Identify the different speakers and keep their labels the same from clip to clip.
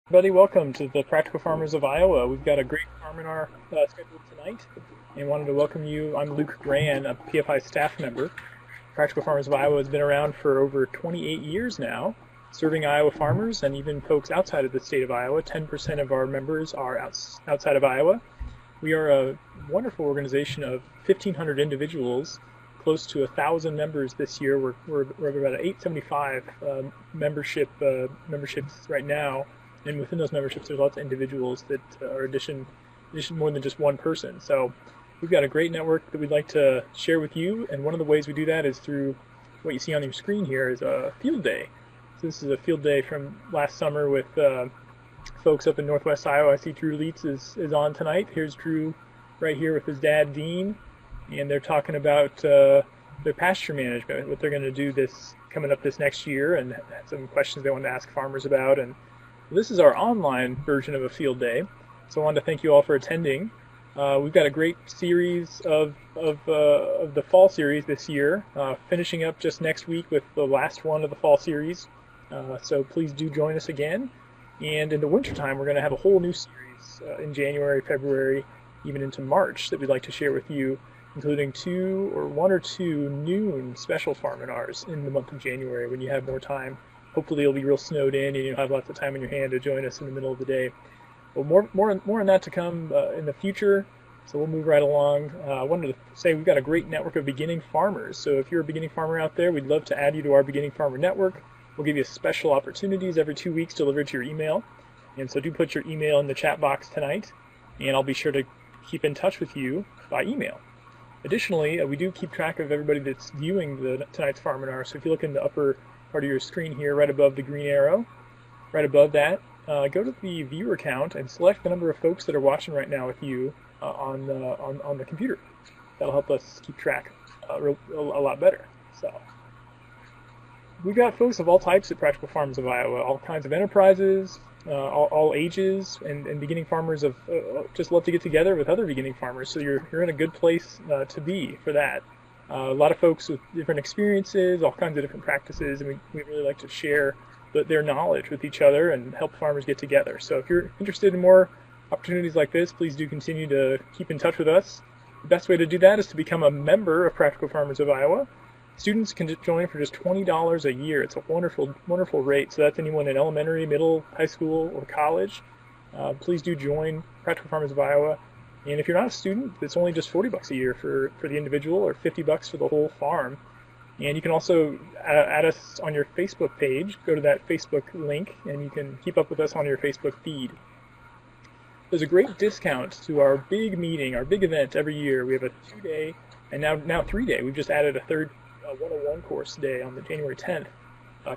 Speaker 1: Everybody, welcome to the Practical Farmers of Iowa. We've got a great Farminar scheduled tonight, and wanted to welcome you. I'm Luke Gran, a PFI staff member. Practical Farmers of Iowa has been around for over 28 years now, serving Iowa farmers and even folks outside of the state of Iowa. 10% of our members are outside of Iowa. We are a wonderful organization of 1,500 individuals, close to 1,000 members this year. We're about 875 memberships right now, and within those memberships, there's lots of individuals that are addition more than just one person. So we've got a great network that we'd like to share with you, and one of the ways we do that is through what you see on your screen here is a field day. So this is a field day from last summer with folks up in Northwest Iowa. I see Drew Leitz is on tonight. Here's Drew right here with his dad, Dean, and they're talking about their pasture management, what they're going to do coming up this next year, and some questions they want to ask farmers about. And this is our online version of a field day, so I wanted to thank you all for attending. We've got a great series of the fall series this year, finishing up just next week with the last one of the fall series. So please do join us again. And in the wintertime, we're going to have a whole new series in January, February, even into March that we'd like to share with you, including one or two noon special Farminars in the month of January when you have more time. Hopefully you'll be real snowed in and you'll have lots of time in your hand to join us in the middle of the day. Well, more on that to come in the future, so we'll move right along. I wanted to say we've got a great network of beginning farmers, so if you're a beginning farmer out there, we'd love to add you to our beginning farmer network. We'll give you special opportunities every 2 weeks delivered to your email, and so do put your email in the chat box tonight, and I'll be sure to keep in touch with you by email. Additionally, we do keep track of everybody that's viewing tonight's Farminar, so if you look in the upper part of your screen here, right above the green arrow, right above that, go to the viewer count and select the number of folks that are watching right now with you on the computer. That'll help us keep track a lot better. So we've got folks of all types at Practical Farmers of Iowa, all kinds of enterprises, all ages, and beginning farmers just love to get together with other beginning farmers. So you're in a good place to be for that. A lot of folks with different experiences, all kinds of different practices, and we really like to share their knowledge with each other and help farmers get together. So if you're interested in more opportunities like this, please do continue to keep in touch with us. The best way to do that is to become a member of Practical Farmers of Iowa. Students can join for just $20 a year. It's a wonderful, wonderful rate. So that's anyone in elementary, middle, high school, or college. Please do join Practical Farmers of Iowa. And if you're not a student, it's only just $40 a year for the individual, or $50 for the whole farm. And you can also add us on your Facebook page. Go to that Facebook link, and you can keep up with us on your Facebook feed. There's a great discount to our big meeting, our big event every year. We have a 2-day and now 3-day. We've just added a third 101 course day on the January 10th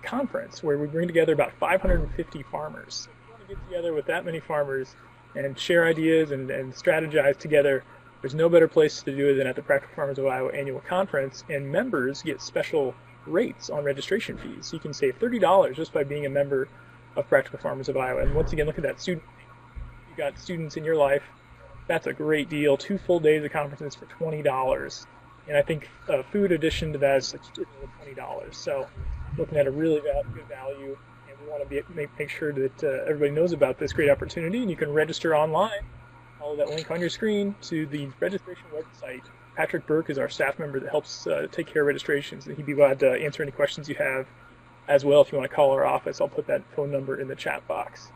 Speaker 1: conference, where we bring together about 550 farmers. So if you want to get together with that many farmers and share ideas and strategize together, there's no better place to do it than at the Practical Farmers of Iowa Annual Conference, and members get special rates on registration fees. So you can save $30 just by being a member of Practical Farmers of Iowa. And once again, look at that student. You've got students in your life. That's a great deal. 2 full days of conferences for $20. And I think food addition to that is $20. So looking at a really good value, and we want to make sure that everybody knows about this great opportunity, and you can register online. Follow that link on your screen to the registration website. Patrick Burke is our staff member that helps take care of registrations, and he'd be glad to answer any questions you have as well. If you want to call our office, I'll put that phone number in the chat box.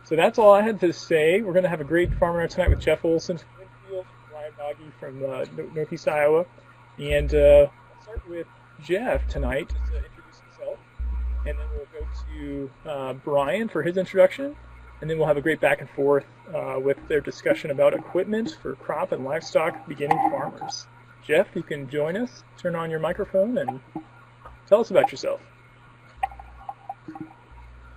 Speaker 1: So that's all I had to say. We're going to have a great Farminar tonight with Jeff Olson from Winfield, Ryan Bagge from Northeast Iowa, and I'll start with Jeff tonight to introduce himself, and then we'll go to Brian for his introduction. And then we'll have a great back and forth with their discussion about equipment for crop and livestock beginning farmers. Jeff, you can join us. Turn on your microphone and tell us about yourself.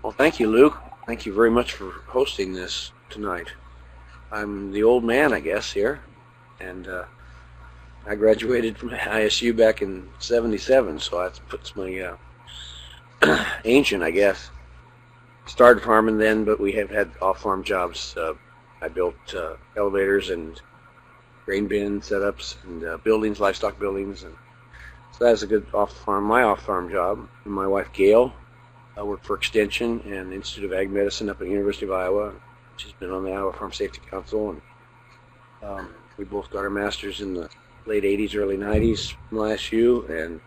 Speaker 2: Well, thank you, Luke. Thank you very much for hosting this tonight. I'm the old man, I guess, here, and I graduated from ISU back in '77, so that puts me ancient, I guess. Started farming then, but we have had off-farm jobs. I built elevators and grain bin setups and buildings, livestock buildings, and so that's a good my off-farm job. And my wife Gail I work for Extension and the Institute of Ag Medicine up at the University of Iowa. She's been on the Iowa Farm Safety Council, and we both got our masters in the late 80s, early 90s from ISU, and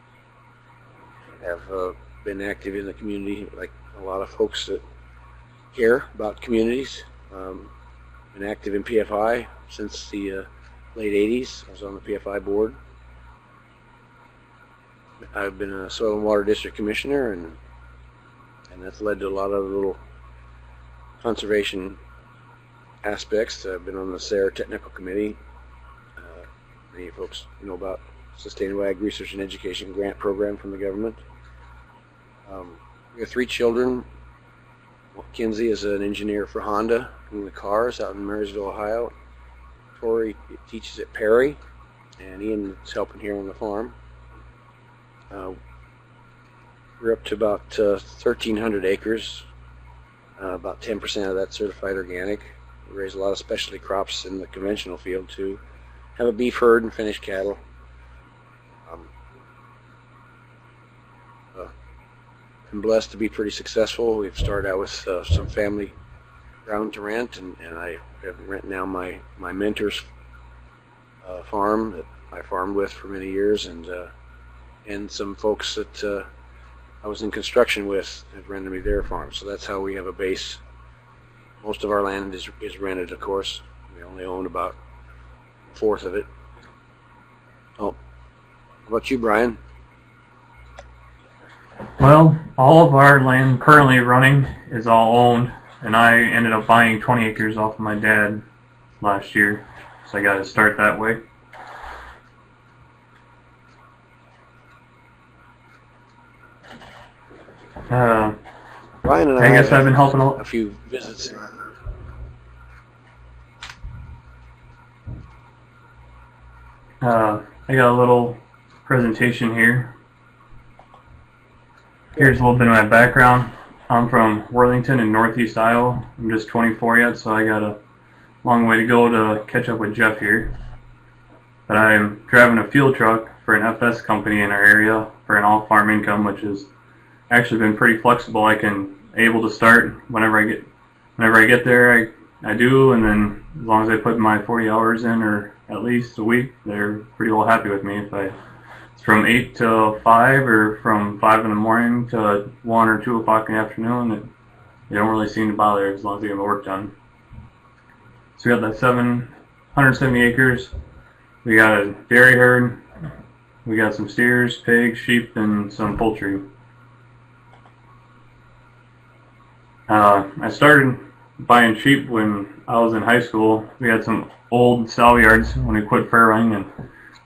Speaker 2: have been active in the community like a lot of folks that care about communities. Been active in PFI since the late 80s. I was on the PFI board. I've been a Soil and Water District Commissioner, and that's led to a lot of little conservation aspects. I've been on the SARE Technical Committee. Many folks know about Sustainable Ag Research and Education Grant Program from the government. We have 3 children. Kinsey is an engineer for Honda in the cars out in Marysville, Ohio. Tori teaches at Perry, and Ian is helping here on the farm. We're up to about 1,300 acres. About 10% of that certified organic. We raise a lot of specialty crops in the conventional field too. Have a beef herd and finished cattle. Been blessed to be pretty successful. We've started out with some family ground to rent, and I rent now my mentor's farm that I farmed with for many years, and some folks that I was in construction with have rented me their farm. So that's how we have a base. Most of our land is rented, of course. We only own about 1/4 of it. Oh, how about you, Brian?
Speaker 3: Well, all of our land currently running is all owned, and I ended up buying 20 acres off of my dad last year, so I got to start that way.
Speaker 2: Brian and
Speaker 3: I guess I've been helping
Speaker 2: a few visits.
Speaker 3: I got a little presentation here. Here's a little bit of my background. I'm from Worthington in northeast Iowa. I'm just 24 yet, so I got a long way to go to catch up with Jeff here. But I'm driving a field truck for an FS company in our area for an all-farm income, which has actually been pretty flexible. I can able to start whenever I get there. I do, and then as long as I put my 40 hours in, or at least a week, they're pretty well happy with me. If it's from 8 to 5, or from 5 in the morning to 1 or 2 o'clock in the afternoon, they don't really seem to bother as long as they get the work done. So we got that 770 acres. We got a dairy herd. We got some steers, pigs, sheep, and some poultry. I started buying sheep when I was in high school. We had some old sow yards when we quit fair running and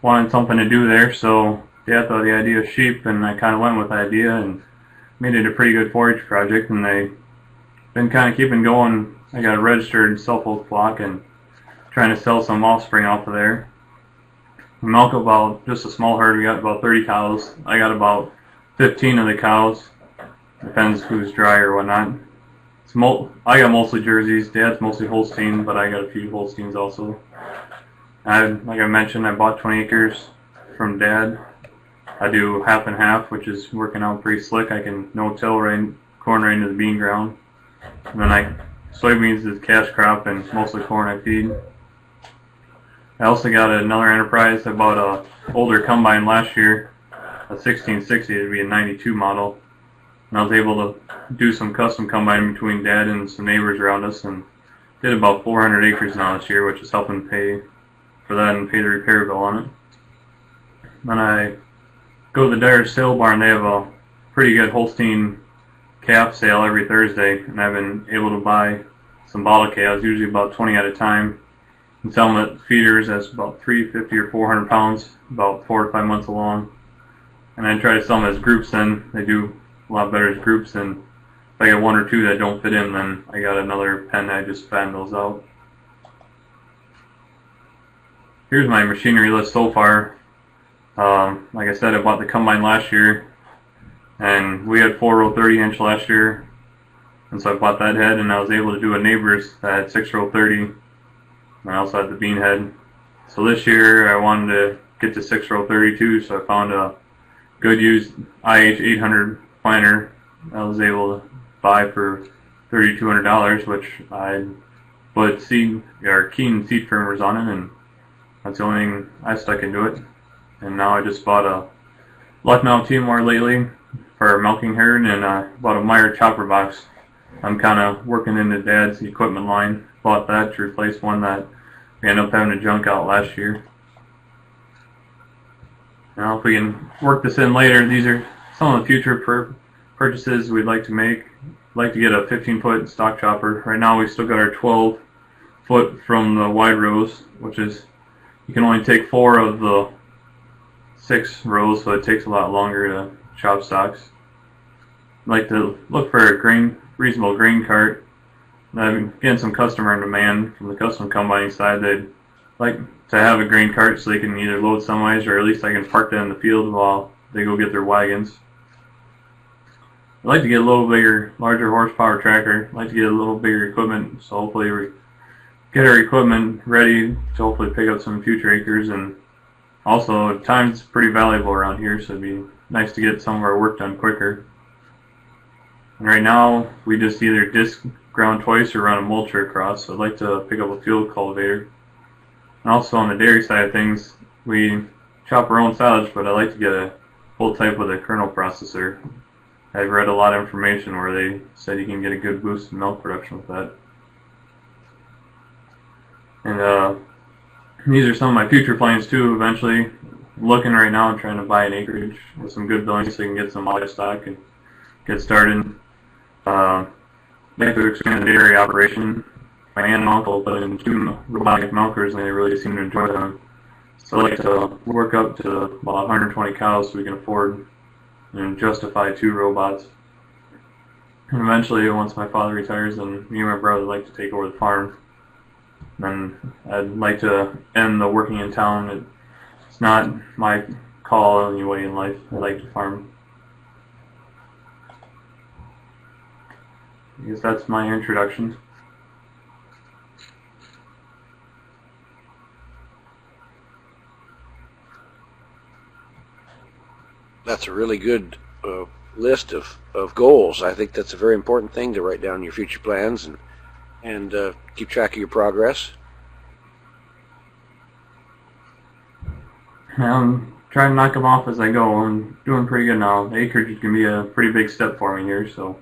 Speaker 3: wanted something to do there, so Dad thought the idea of sheep, and I kind of went with the idea and made it a pretty good forage project, and they've been kind of keeping going. I got a registered Suffolk flock and trying to sell some offspring off of there. We milk about, just a small herd, we got about 30 cows. I got about 15 of the cows. Depends who's dry or whatnot. I got mostly Jerseys. Dad's mostly Holstein, but I got a few Holsteins also. Like I mentioned, I bought 20 acres from Dad. I do half and half, which is working out pretty slick. I can no-till corn right into the bean ground. And then soybeans is cash crop, and mostly corn I feed. I also got another enterprise. I bought a older combine last year, a 1660. It'd be a 92 model. And I was able to do some custom combine between Dad and some neighbors around us, and did about 400 acres now this year, which is helping pay for that and pay the repair bill on it. Then I go to the Dyer sale barn. They have a pretty good Holstein calf sale every Thursday, and I've been able to buy some bottle calves, usually about 20 at a time, and sell them at feeders. That's about 350 or 400 pounds, about 4 or 5 months along. And I try to sell them as groups. Then they do a lot better as groups, and if I get 1 or 2 that don't fit in, then I got another pen that I just fan those out. Here's my machinery list so far. Like I said, I bought the combine last year, and we had 4-row 30-inch last year, and so I bought that head, and I was able to do a neighbor's that had 6-row 30, and I also had the bean head. So this year I wanted to get to 6-row 32, so I found a good used IH 800 planter I was able to buy for $3,200, which I put Keen seed firmers on it, and that's the only thing I stuck into it. And now I just bought a Lucknow Timor lately for milking herd, and bought a Meyer chopper box. I'm kind of working into Dad's equipment line. Bought that to replace one that we ended up having to junk out last year. Now, if we can work this in later, these are some of the future purchases we'd like to make. I'd like to get a 15-foot stock chopper. Right now, we still got our 12-foot from the wide rows, which is, you can only take 4 of the 6 rows, so it takes a lot longer to chop stocks. I'd like to look for a reasonable grain cart. I'm getting some customer demand from the custom combining side. They'd like to have a grain cart so they can either load semis, or at least I can park that in the field while they go get their wagons. I'd like to get a little bigger, larger horsepower tractor. I'd like to get a little bigger equipment, so hopefully we get our equipment ready to hopefully pick up some future acres. And also, time's pretty valuable around here, so it'd be nice to get some of our work done quicker. And right now, we just either disc ground twice or run a mulcher across, so I'd like to pick up a field cultivator. And also on the dairy side of things, we chop our own silage, but I like to get a full type with a kernel processor. I've read a lot of information where they said you can get a good boost in milk production with that. And these are some of my future plans too. Eventually, looking right now and trying to buy an acreage with some good buildings so you can get some livestock and get started. Like to expand the dairy operation. My aunt and uncle put in 2 robotic milkers, and they really seem to enjoy them. So I'd like to work up to about 120 cows so we can afford and justify 2 robots. And eventually, once my father retires, then me and my brother would like to take over the farm. Then I'd like to end the working in town. It's not my call anyway in life. I like to farm. I guess that's my introduction.
Speaker 2: That's a really good list of goals. I think that's a very important thing to write down your future plans and keep track of your progress.
Speaker 3: I'm trying to knock them off as I go. I'm doing pretty good now. The acreage can be a pretty big step for me here, so.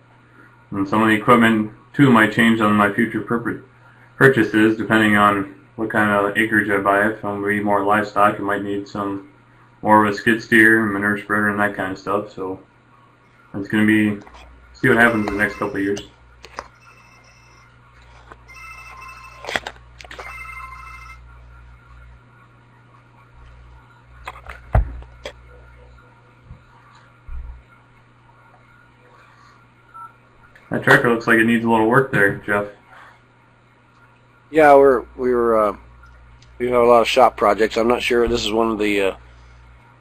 Speaker 3: And some of the equipment too might change on my future purchases depending on what kind of acreage I buy. If I'm going to be more livestock, I might need some more of a skid steer, manure spreader, and that kind of stuff. So it's going to be, see what happens in the next couple of years. That tractor looks like it needs a little work there, Jeff.
Speaker 2: Yeah, we have a lot of shop projects. I'm not sure. This is one of the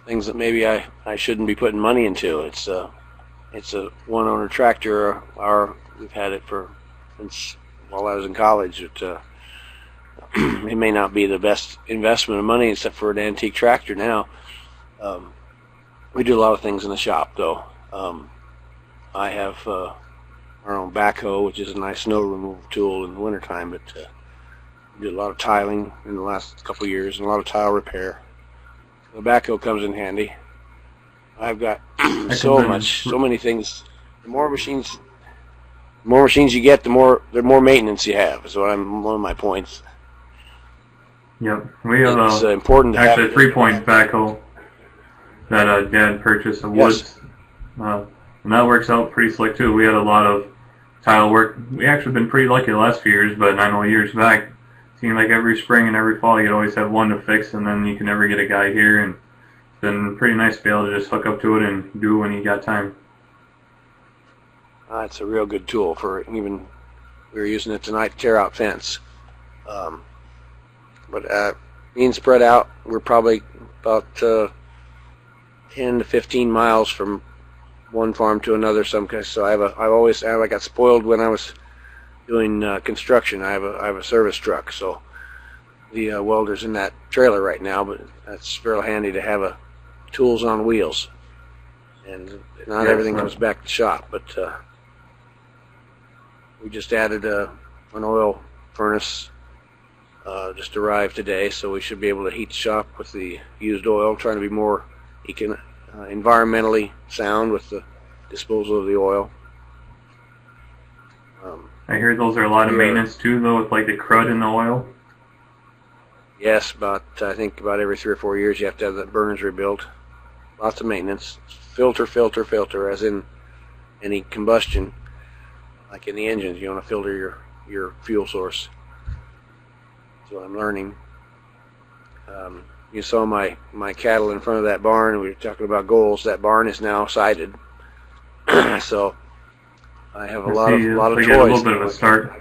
Speaker 2: things that maybe I shouldn't be putting money into. It's a one-owner tractor. We've had it since while I was in college. It may not be the best investment of money, except for an antique tractor now. We do a lot of things in the shop, though. I have our own backhoe, which is a nice snow removal tool in the wintertime, but we did a lot of tiling in the last couple of years and a lot of tile repair. The backhoe comes in handy. I've got so many things. The more machines you get, the more maintenance you have. Is one of my points.
Speaker 3: Yep, we have
Speaker 2: it's important to
Speaker 3: actually
Speaker 2: have
Speaker 3: a 3-point backhoe that Dad purchased of Woods.
Speaker 2: Yes.
Speaker 3: And that works out pretty slick too. We had a lot of tile work. We actually been pretty lucky the last few years, but I know years back, it seemed like every spring and every fall you'd always have one to fix, and then you can never get a guy here. And it's been pretty nice to be able to just hook up to it and do it when you got time.
Speaker 2: It's a real good tool for even. We were using it tonight to tear out fence. But being spread out, we're probably about 10 to 15 miles from one farm to another. So I got spoiled when I was doing construction. I have a service truck, so the welder's in that trailer right now. But that's real handy to have tools on wheels. and not
Speaker 3: Yes,
Speaker 2: everything comes back to shop. But we just added an oil furnace. Just arrived today, so we should be able to heat the shop with the used oil, trying to be more environmentally sound with the disposal of the oil.
Speaker 3: I hear those are a lot of maintenance too, though, with like the crud in the oil.
Speaker 2: Yes, I think about every 3 or 4 years you have to have the burners rebuilt. Lots of maintenance. Filter, as in any combustion, like in the engines, you want to filter your fuel source. That's what I'm learning. You saw my cattle in front of that barn. We were talking about goals. That barn is now sited, so I have a lot of toys.
Speaker 3: A little bit of a start.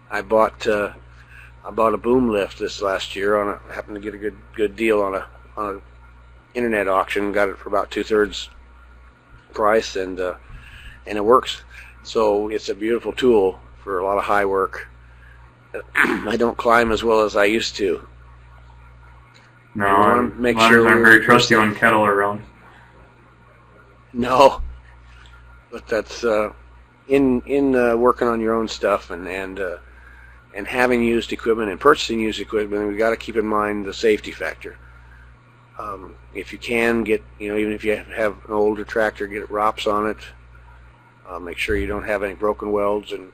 Speaker 2: I bought a boom lift this last year. Happened to get a good deal on a internet auction. Got it for about 2/3 price, and it works. So it's a beautiful tool for a lot of high work. I don't climb as well as I used to.
Speaker 3: No, ladders aren't very trusty when cattle are around.
Speaker 2: No, but that's in working on your own stuff and having used equipment and purchasing used equipment. We got to keep in mind the safety factor. If you can get, even if you have an older tractor, get ROPS on it. Make sure you don't have any broken welds and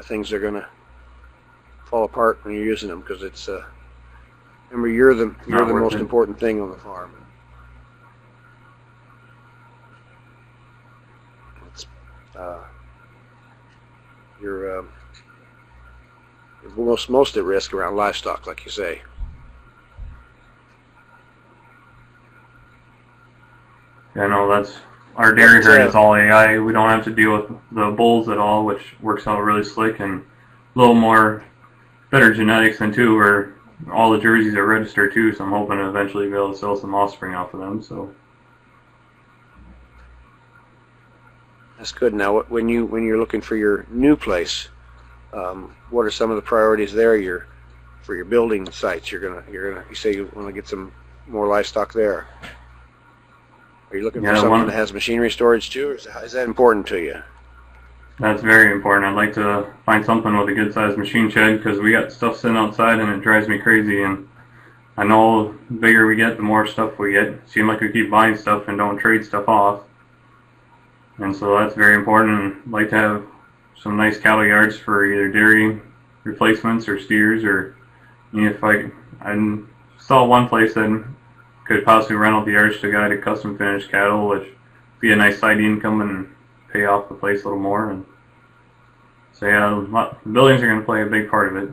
Speaker 2: things that are going to fall apart when you're using them, because it's remember, you're the most important thing on the farm. It's, you're most at risk around livestock, like you say.
Speaker 3: Yeah, no, that's our dairy herd is all AI. We don't have to deal with the bulls at all, which works out really slick, and a little more better genetics than too, where all the jerseys are registered too. So I'm hoping to eventually be able to sell some offspring off of them. So
Speaker 2: that's good. Now, when you're looking for your new place, what are some of the priorities there? For your building sites, you say you want to get some more livestock there. Are you looking for something that has machinery storage too, or is that important to you?
Speaker 3: That's very important. I'd like to find something with a good-sized machine shed, because we got stuff sitting outside and it drives me crazy. And I know the bigger we get, the more stuff we get. It seems like we keep buying stuff and don't trade stuff off. And so that's very important. I'd like to have some nice cattle yards for either dairy replacements or steers, or if I saw one place that could possibly rent out the yards to a guy to custom finish cattle, which would be a nice side income and pay off the place a little more. And so yeah, buildings are going to play a big part of it.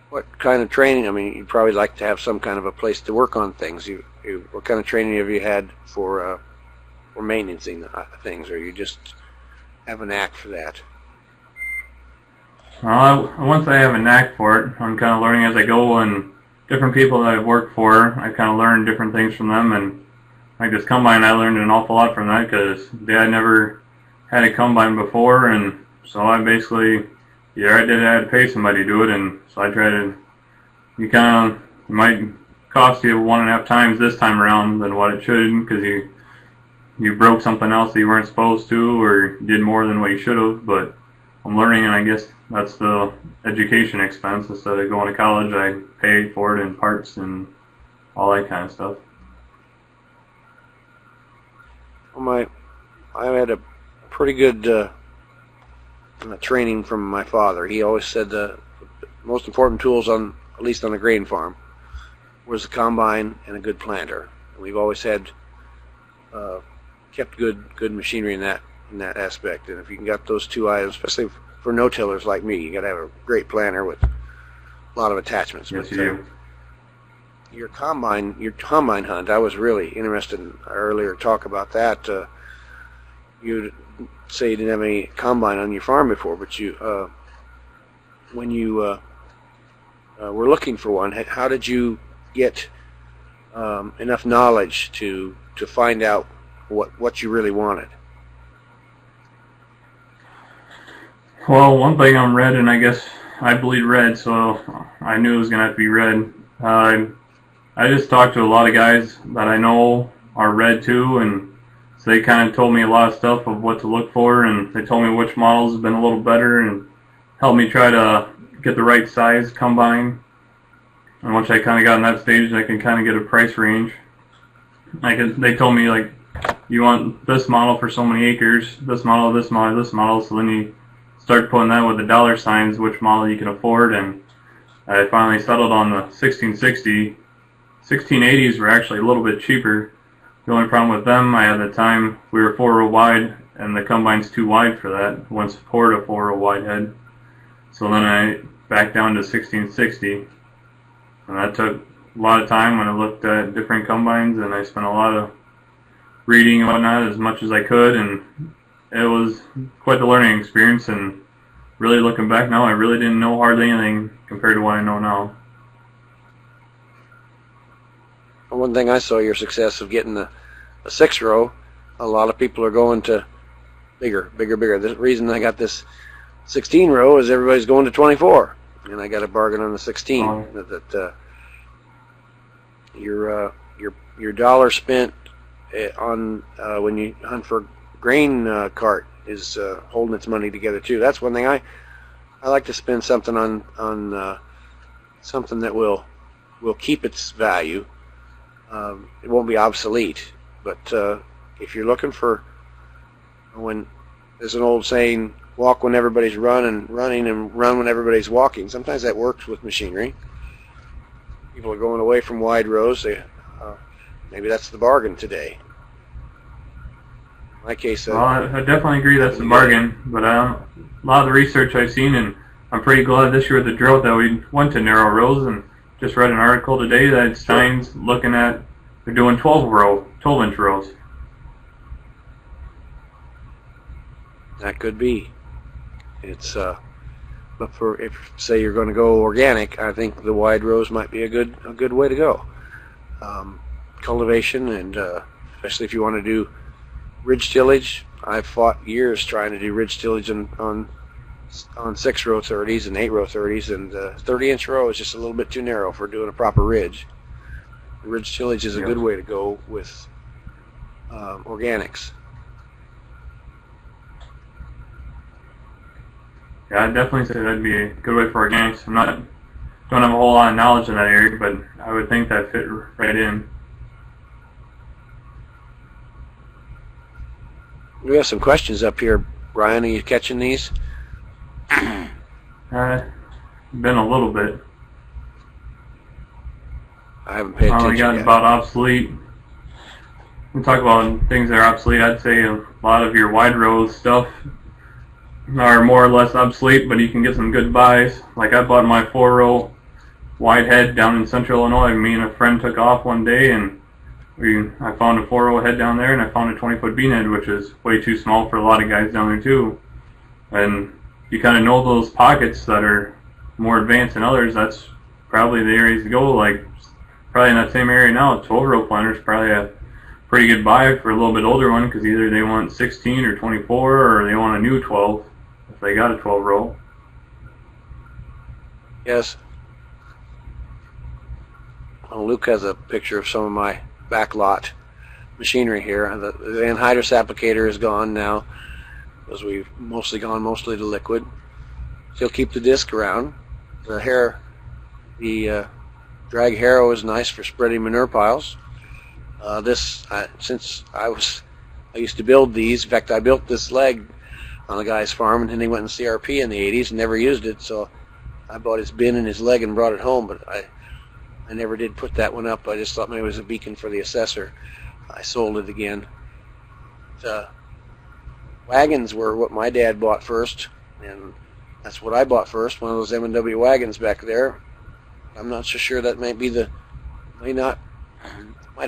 Speaker 2: What kind of training? I mean, you'd probably like to have some kind of a place to work on things. What kind of training have you had for maintaining things, or you just have a knack for that?
Speaker 3: Once I have a knack for it, I'm kind of learning as I go, and different people that I've worked for, I kind of learned different things from them. And like this combine, I learned an awful lot from that, because Dad never had a combine before, and so I basically, I had to pay somebody to do it, and so I tried to, it might cost you 1.5 times this time around than what it should, because you broke something else that you weren't supposed to, or did more than what you should have. But I'm learning, and I guess that's the education expense. Instead of going to college, I paid for it in parts and all that kind of stuff.
Speaker 2: Well, I had a pretty good training from my father. He always said the most important tools, at least on a grain farm, was the combine and a good planter. And we've always had kept good machinery in that aspect. And if you can get those two items, especially for no-tillers like me, you got to have a great planter with a lot of attachments.
Speaker 3: Yes, you do.
Speaker 2: Your combine hunt, I was really interested in earlier talk about that. You'd say you didn't have any combine on your farm before, but when you were looking for one, how did you get enough knowledge to find out what you really wanted?
Speaker 3: Well, one thing, I'm red, and I guess I bleed red, so I knew it was going to have to be red. I just talked to a lot of guys that I know are red too, and so they kind of told me a lot of stuff of what to look for, and they told me which models have been a little better and helped me try to get the right size combine. And once I kind of got in that stage, I can kind of get a price range. They told me, like, you want this model for so many acres, this model, this model, this model, so then you start putting that with the dollar signs, which model you can afford, and I finally settled on the 1660. 1680s were actually a little bit cheaper. The only problem with them, at the time, we were 4-row wide, and the combine's too wide for that. Wouldn't support a 4-row wide head. So then I backed down to 1660. And that took a lot of time when I looked at different combines, and I spent a lot of reading and whatnot as much as I could, and it was quite the learning experience. And really looking back now, I really didn't know hardly anything compared to what I know now.
Speaker 2: One thing I saw your success of getting a 6-row, a lot of people are going to bigger. The reason I got this 16-row is everybody's going to 24, and I got a bargain on the 16. That your dollar spent on when you hunt for grain cart is holding its money together too. That's one thing I like to spend something on something that will keep its value. It won't be obsolete, but if you're looking for, when there's an old saying, walk when everybody's running and run when everybody's walking. Sometimes that works with machinery. People are going away from wide rows. Maybe that's the bargain today. In my case,
Speaker 3: well, I definitely agree that's the bargain, but a lot of the research I've seen, and I'm pretty glad this year with the drought that we went to narrow rows, and just read an article today that Stein's looking at, they're doing 12-inch rows.
Speaker 2: That could be. It's but for, if say you're going to go organic, I think the wide rows might be a good way to go. Cultivation, and especially if you want to do ridge tillage. I've fought years trying to do ridge tillage on 6-row 30s and 8-row 30s, and 30-inch row is just a little bit too narrow for doing a proper ridge. Ridge tillage is a good way to go with organics.
Speaker 3: Yeah, I'd definitely say that'd be a good way for organics. Don't have a whole lot of knowledge in that area, but I would think that fit right in.
Speaker 2: We have some questions up here, Brian. Are you catching these?
Speaker 3: Been a little bit.
Speaker 2: I haven't paid attention
Speaker 3: got
Speaker 2: yet.
Speaker 3: About obsolete. We talk about things that are obsolete. I'd say a lot of your wide row stuff are more or less obsolete, but you can get some good buys. Like I bought my 4-row wide head down in central Illinois. Me and a friend took off one day, and I found a 4-row head down there, and I found a 20-foot bean head, which is way too small for a lot of guys down there too. And you kind of know those pockets that are more advanced than others. That's probably the areas to go. Like probably in that same area now, 12-row planters probably a pretty good buy for a little bit older one, because either they want 16 or 24, or they want a new 12 if they got a 12-row.
Speaker 2: Yes. Well, Luke has a picture of some of my backlot machinery here. The anhydrous applicator is gone now, because we've mostly gone to liquid. Still keep the disc around. The drag harrow is nice for spreading manure piles. Since I used to build these. In fact, I built this leg on a guy's farm, and then he went in CRP in the 80s and never used it. So I bought his bin and his leg and brought it home, but I never did put that one up. I just thought maybe it was a beacon for the assessor. I sold it again. Wagons were what my dad bought first, and that's what I bought first, one of those M&W wagons back there. I'm not so sure that might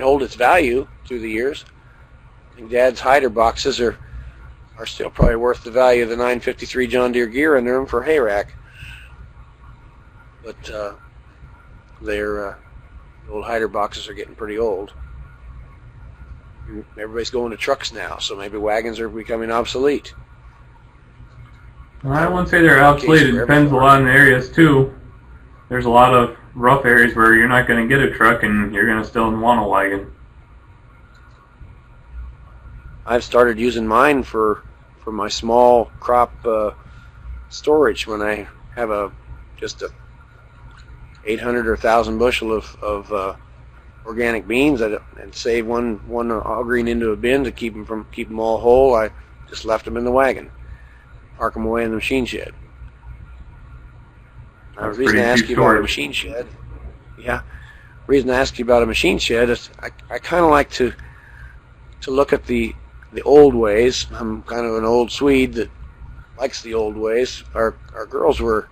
Speaker 2: hold its value through the years. I think Dad's hider boxes are still probably worth the value of the 953 John Deere gear in them for hay rack. But the old hider boxes are getting pretty old. Everybody's going to trucks now, so maybe wagons are becoming obsolete.
Speaker 3: Well, I wouldn't say they're obsolete. It depends a lot on the areas too. There's a lot of rough areas where you're not going to get a truck and you're going to still want a wagon.
Speaker 2: I've started using mine for my small crop storage when I have just a 800 or 1,000 bushel of organic beans and save one all green into a bin to keep them all whole. I just left them in the wagon, park them away in the machine shed. Now, the reason I ask you about a machine shed, reason I ask you about a machine shed is I kind of like to look at the old ways. I'm kind of an old Swede that likes the old ways. Our girls were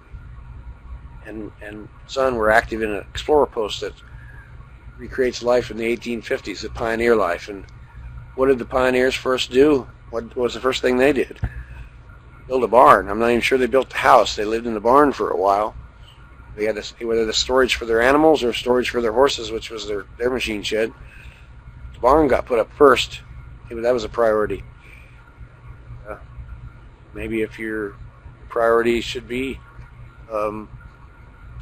Speaker 2: and son were active in an explorer post that recreates life in the 1850s, the pioneer life. And what did the pioneers first do? What was the first thing they did? Build a barn. I'm not even sure they built the house. They lived in the barn for a while. They had whether the storage for their animals or storage for their horses, which was their machine shed. The barn got put up first. That was a priority. Maybe if your priority should be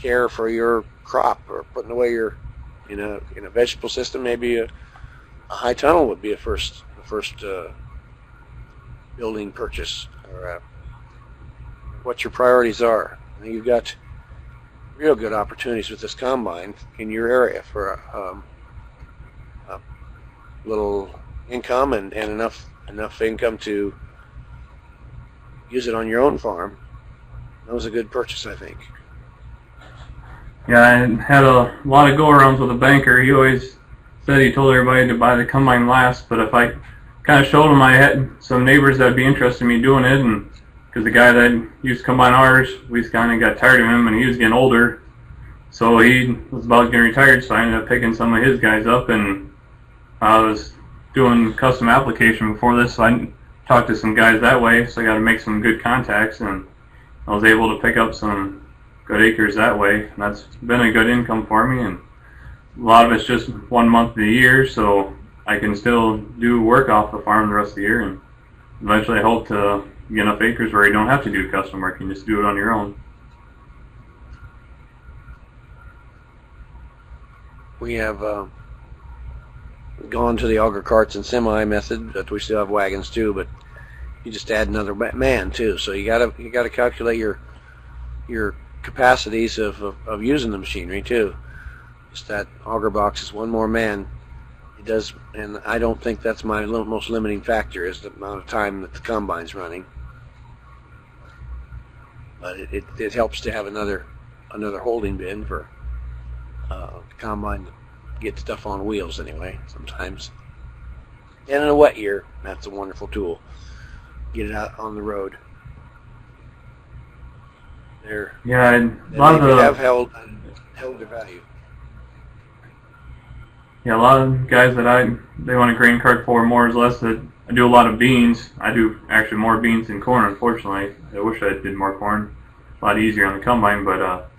Speaker 2: care for your crop or putting away in a vegetable system, maybe a high tunnel would be the first building purchase, or what your priorities are. I think you've got real good opportunities with this combine in your area for a little income and enough income to use it on your own farm. That was a good purchase, I think.
Speaker 3: Yeah, I had a lot of go-arounds with a banker. He always said he told everybody to buy the combine last, but if I kind of showed him I had some neighbors that would be interested in me doing it, and because the guy that used to combine ours, we kind of got tired of him, and he was getting older, so he was about getting retired, so I ended up picking some of his guys up, and I was doing custom application before this, so I talked to some guys that way, so I got to make some good contacts, and I was able to pick up some good acres that way, and that's been a good income for me. And a lot of it's just 1 month of the year, so I can still do work off the farm the rest of the year, and eventually I hope to get enough acres where you don't have to do custom work, you can just do it on your own.
Speaker 2: We have gone to the auger carts and semi method, but we still have wagons too, but you just add another man too, so you gotta calculate your capacities of using the machinery too. Just that auger box is one more man. It does, and I don't think that's my most limiting factor, is the amount of time that the combine's running. But it helps to have another holding bin for the combine to get stuff on wheels anyway sometimes. And in a wet year, that's a wonderful tool. Get it out on the road.
Speaker 3: Yeah, and a lot of the
Speaker 2: have held their value.
Speaker 3: Yeah, a lot of guys that they want a grain cart for more or less. That I do a lot of beans. I do actually more beans than corn, unfortunately. I wish I did more corn. A lot easier on the combine, but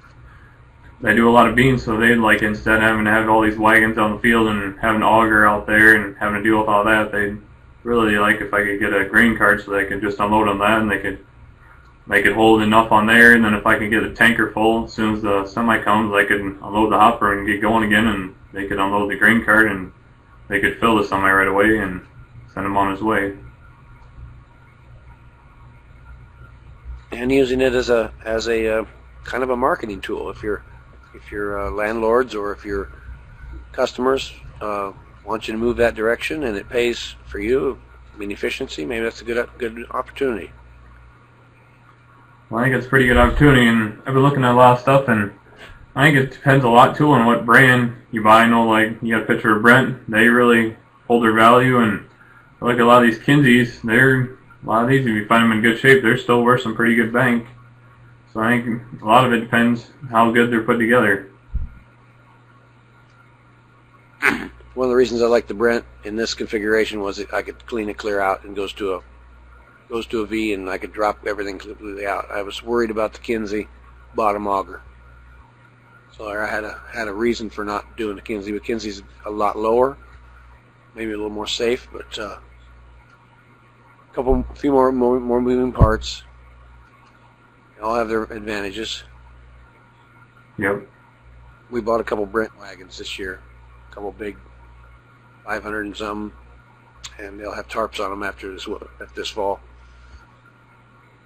Speaker 3: they do a lot of beans, so they'd like, instead of having to have all these wagons on the field and having an auger out there and having to deal with all that, they'd really like if I could get a grain cart so they could just unload on that, and they could hold enough on there, and then if I could get a tanker full, as soon as the semi comes, I could unload the hopper and get going again, and they could unload the grain cart, and they could fill the semi right away and send him on his way.
Speaker 2: And using it as a kind of a marketing tool. If your landlords or if your customers want you to move that direction and it pays for you, I mean efficiency, maybe that's a good opportunity.
Speaker 3: Well, I think it's a pretty good opportunity, and I've been looking at a lot of stuff, and I think it depends a lot too on what brand you buy. I know, like, you got a picture of Brent, they really hold their value, and I look at a lot of these Kinseys, a lot of these, if you find them in good shape, they're still worth some pretty good bank. So I think a lot of it depends how good they're put together.
Speaker 2: One of the reasons I like the Brent in this configuration was that I could clean it clear out and goes to a V, and I could drop everything completely out. I was worried about the Kinsey bottom auger, so I had a reason for not doing the Kinsey. But Kinsey's a lot lower, maybe a little more safe, but a few more moving parts. They all have their advantages.
Speaker 3: Yep.
Speaker 2: we bought a couple Brent wagons this year, a couple big 500 and some, and they'll have tarps on them after this fall.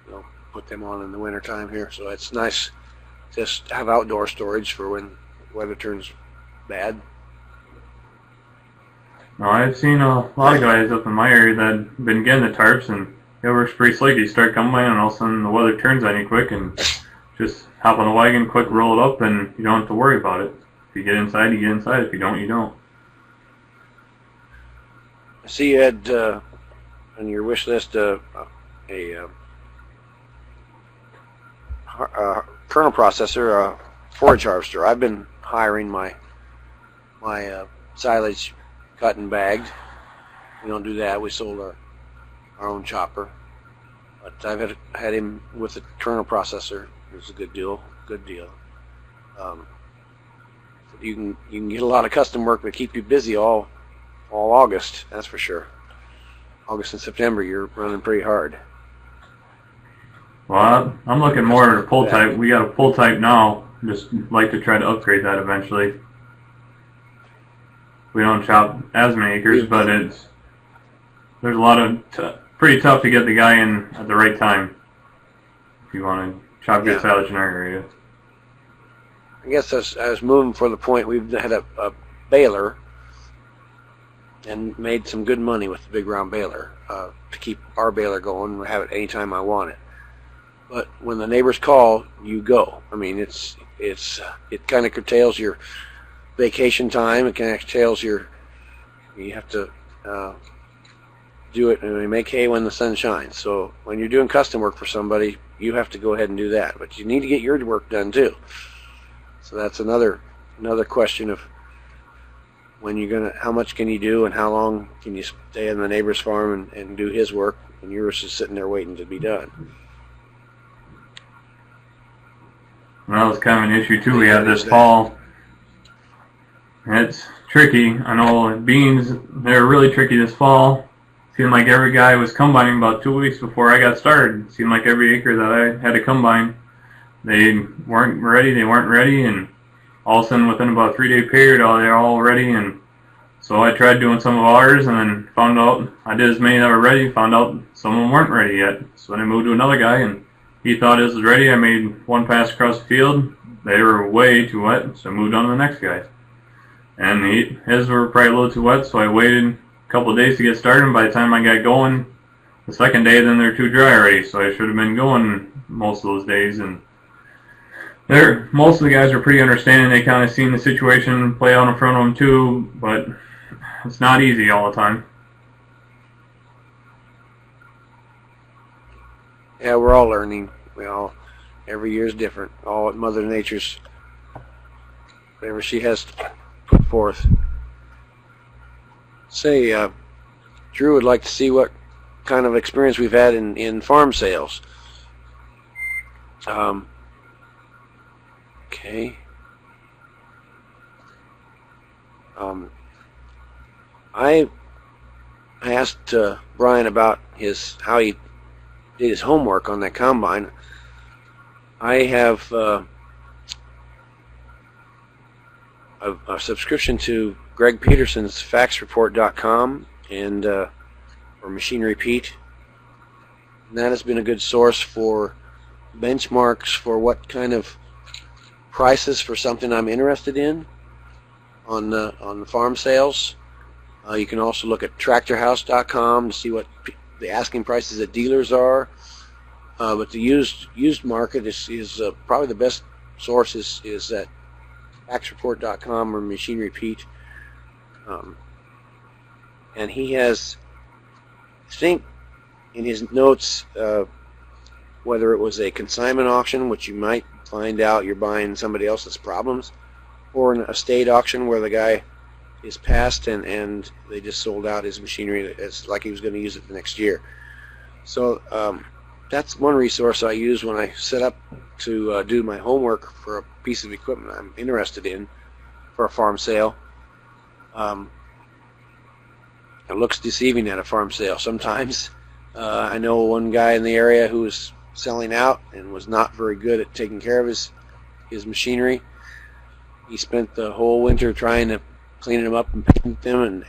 Speaker 2: We'll put them on in the winter time here, so it's nice just to have outdoor storage for when weather turns bad.
Speaker 3: No, I've seen a lot of guys up in my area that have been getting the tarps, and it works pretty slick. You start combining, and all of a sudden the weather turns on you quick, and just hop on the wagon, quick roll it up, and you don't have to worry about it. If you get inside, you get inside. If you don't, you don't.
Speaker 2: I see you had on your wish list a kernel processor, a forage harvester. I've been hiring my silage cut and bagged. We don't do that. We sold our own chopper. But I've had him with a kernel processor. It was a good deal. Good deal. You can get a lot of custom work that keep you busy all August. That's for sure. August and September, you're running pretty hard.
Speaker 3: Well, I'm looking more at a pull type. We got a pull type now. Just like to try to upgrade that eventually. We don't chop as many acres, but there's a lot of pretty tough to get the guy in at the right time if you want to chop good silage in our area.
Speaker 2: I guess I was moving for the point. We've had a baler and made some good money with the big round baler to keep our baler going and have it anytime I want it. But when the neighbors call, you go. I mean, it kind of curtails your vacation time. It kind of curtails you have to do it and make hay when the sun shines. So when you're doing custom work for somebody, you have to go ahead and do that. But you need to get your work done too. So that's another question of how much can you do and how long can you stay on the neighbor's farm and do his work, and yours is sitting there waiting to be done.
Speaker 3: Well, it's kind of an issue too we have this fall. It's tricky. I know beans, they're really tricky this fall. Seemed like every guy was combining about 2 weeks before I got started. Seemed like every acre that I had to combine, they weren't ready, and all of a sudden within about a 3-day period, they're all ready. And so I tried doing some of ours, and then found out I did as many that were ready, found out some of them weren't ready yet. So then I moved to another guy, and he thought his was ready. I made one pass across the field. They were way too wet, so I moved on to the next guy. And his were probably a little too wet, so I waited a couple of days to get started. And by the time I got going, the second day, then they're too dry already, so I should have been going most of those days. And most of the guys are pretty understanding. They kind of seen the situation play out in front of them too, but it's not easy all the time.
Speaker 2: Yeah, we're all learning. Every year is different. All at Mother Nature's, whatever she has to put forth. Say, Drew would like to see what kind of experience we've had in farm sales. Okay. I asked Brian about how he did his homework on that combine. I have a subscription to Greg Peterson's faxreport.com and or Machinery Pete. And that has been a good source for benchmarks for what kind of prices for something I'm interested in on the farm sales. You can also look at tractorhouse.com to see what the asking prices at dealers are. But the used market is probably the best source is at faxreport.com or Machinery Pete. And he has, I think, in his notes, whether it was a consignment auction, which you might find out you're buying somebody else's problems, or an estate auction where the guy is passed and they just sold out his machinery as like he was going to use it the next year. So that's one resource I use when I set up to do my homework for a piece of equipment I'm interested in for a farm sale. It looks deceiving at a farm sale sometimes. I know one guy in the area who was selling out and was not very good at taking care of his machinery. he spent the whole winter trying to clean them up and paint them,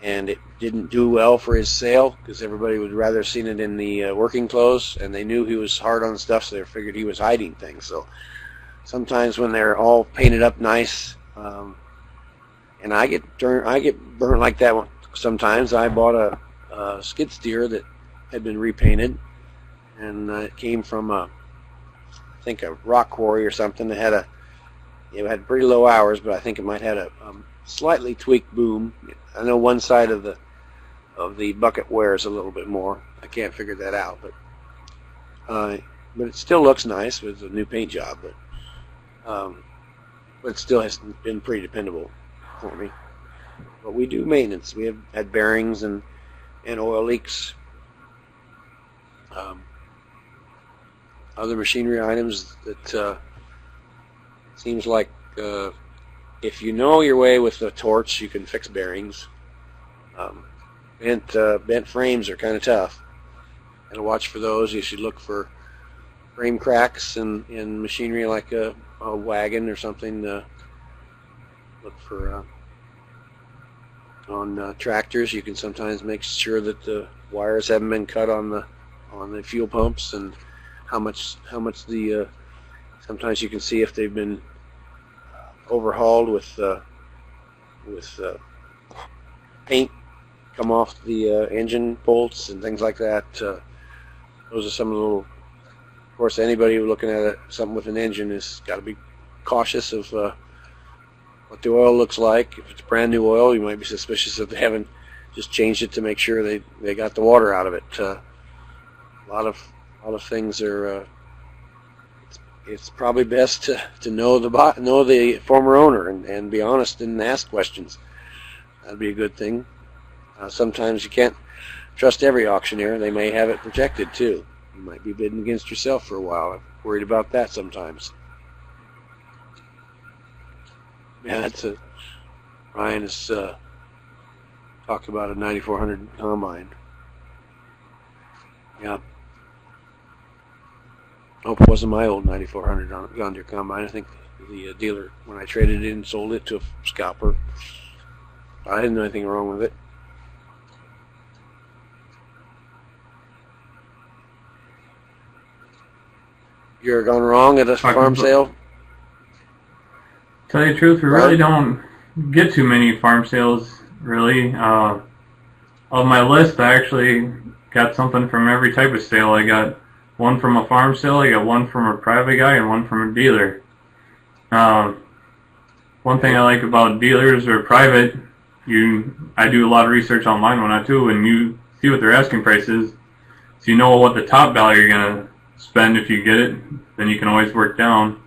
Speaker 2: and it didn't do well for his sale because everybody would rather seen it in the working clothes, and they knew he was hard on stuff, so they figured he was hiding things. So sometimes when they're all painted up nice, and I get burnt like that one. Sometimes I bought a skid steer that had been repainted, and it came from I think a rock quarry or something. It had pretty low hours, but I think it might have had a slightly tweaked boom. I know one side of the bucket wears a little bit more. I can't figure that out, but it still looks nice with a new paint job. But it still has been pretty dependable for me. But we do maintenance. We have had bearings and oil leaks. Other machinery items that seems like if you know your way with a torch, you can fix bearings. Bent frames are kind of tough. And watch for those. You should look for frame cracks in machinery like a wagon or something. Look for on tractors. You can sometimes make sure that the wires haven't been cut on the fuel pumps, and how much the sometimes you can see if they've been overhauled with paint come off the engine bolts and things like that. Those are some of the little. Of course, anybody looking at something with an engine has got to be cautious of what the oil looks like. If it's brand new oil, you might be suspicious if they haven't just changed it to make sure they got the water out of it. A lot of things are. It's probably best to know the former owner and be honest and ask questions. That'd be a good thing. Sometimes you can't trust every auctioneer. They may have it protected too. You might be bidding against yourself for a while. I'm worried about that sometimes. Yeah, Ryan has talked about a 9400 combine. Yeah. Hope it wasn't my old 9400 John Deere combine. I think the dealer, when I traded it in, sold it to a scalper. I didn't know anything wrong with it. You ever gone wrong at a farm sale?
Speaker 3: Tell you the truth, we really don't get too many farm sales, really. Of my list, I actually got something from every type of sale. I got one from a farm sale, I got one from a private guy, and one from a dealer. One thing I like about dealers or private, I do a lot of research online when I do, and you see what their asking price is, so you know what the top value you're going to spend if you get it, then you can always work down.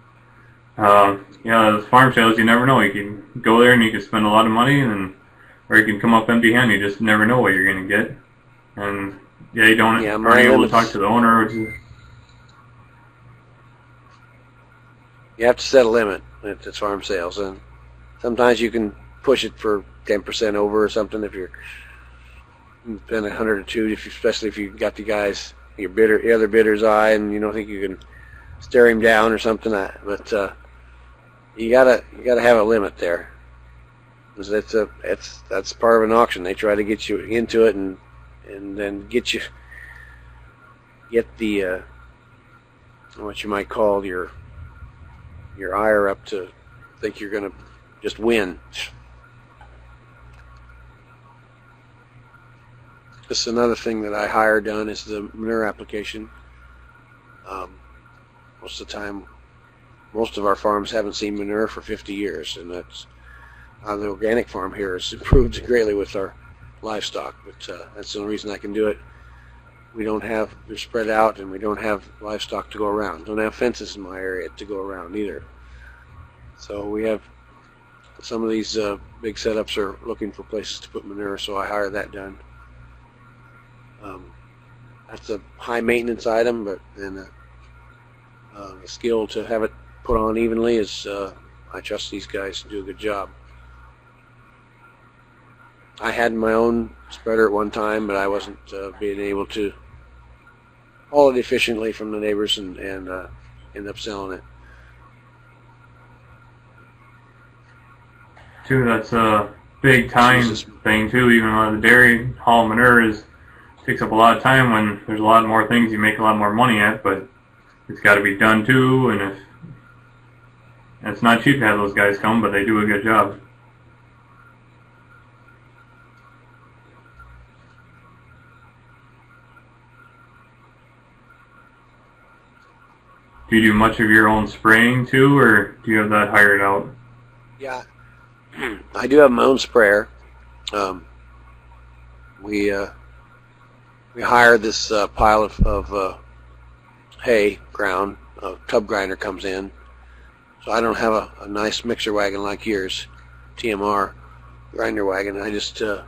Speaker 3: The farm sales, you never know. You can go there and you can spend a lot of money, or you can come up empty-handed. You just never know what you're going to get. And you don't are able to talk to the owner.
Speaker 2: You have to set a limit at the farm sales, and sometimes you can push it for 10% over or something if you spend 100 or two, especially if you got the other bidder's eye, and you don't think you can stare him down or something. But you gotta have a limit there. That's part of an auction. They try to get you into it and then get the what you might call your ire up to think you're gonna just win. This is another thing that I hire done is the manure application. Most of the time, most of our farms haven't seen manure for 50 years, and that's the organic farm here has improved greatly with our livestock. But that's the only reason I can do it. They're spread out, and we don't have livestock to go around. Don't have fences in my area to go around either. So we have some of these big setups are looking for places to put manure, so I hire that done. That's a high maintenance item, but then the skill to have it put on evenly is I trust these guys to do a good job. I had my own spreader at one time, but I wasn't being able to haul it efficiently from the neighbors and end up selling it.
Speaker 3: too. That's a big time thing too. Even though the dairy haul manure takes up a lot of time when there's a lot more things you make a lot more money at, but it's got to be done too. And it's not cheap to have those guys come, but they do a good job. Do you do much of your own spraying too, or do you have that hired out?
Speaker 2: Yeah, I do have my own sprayer. We hired this pile of hay ground. A tub grinder comes in, so I don't have a nice mixer wagon like yours, TMR grinder wagon. I just a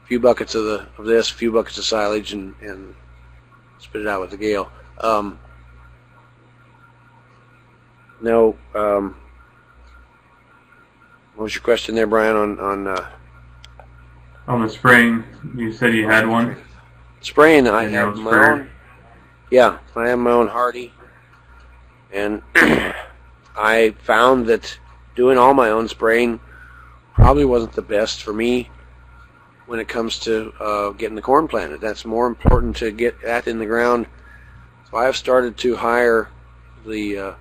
Speaker 2: few buckets of this, a few buckets of silage, and spit it out with the gale. No. What was your question there, Brian? On
Speaker 3: the spraying, you said you had one.
Speaker 2: Spraying, I have my own. Yeah, I have my own Hardy, and I found that doing all my own spraying probably wasn't the best for me when it comes to getting the corn planted. That's more important to get that in the ground. So I have started to hire the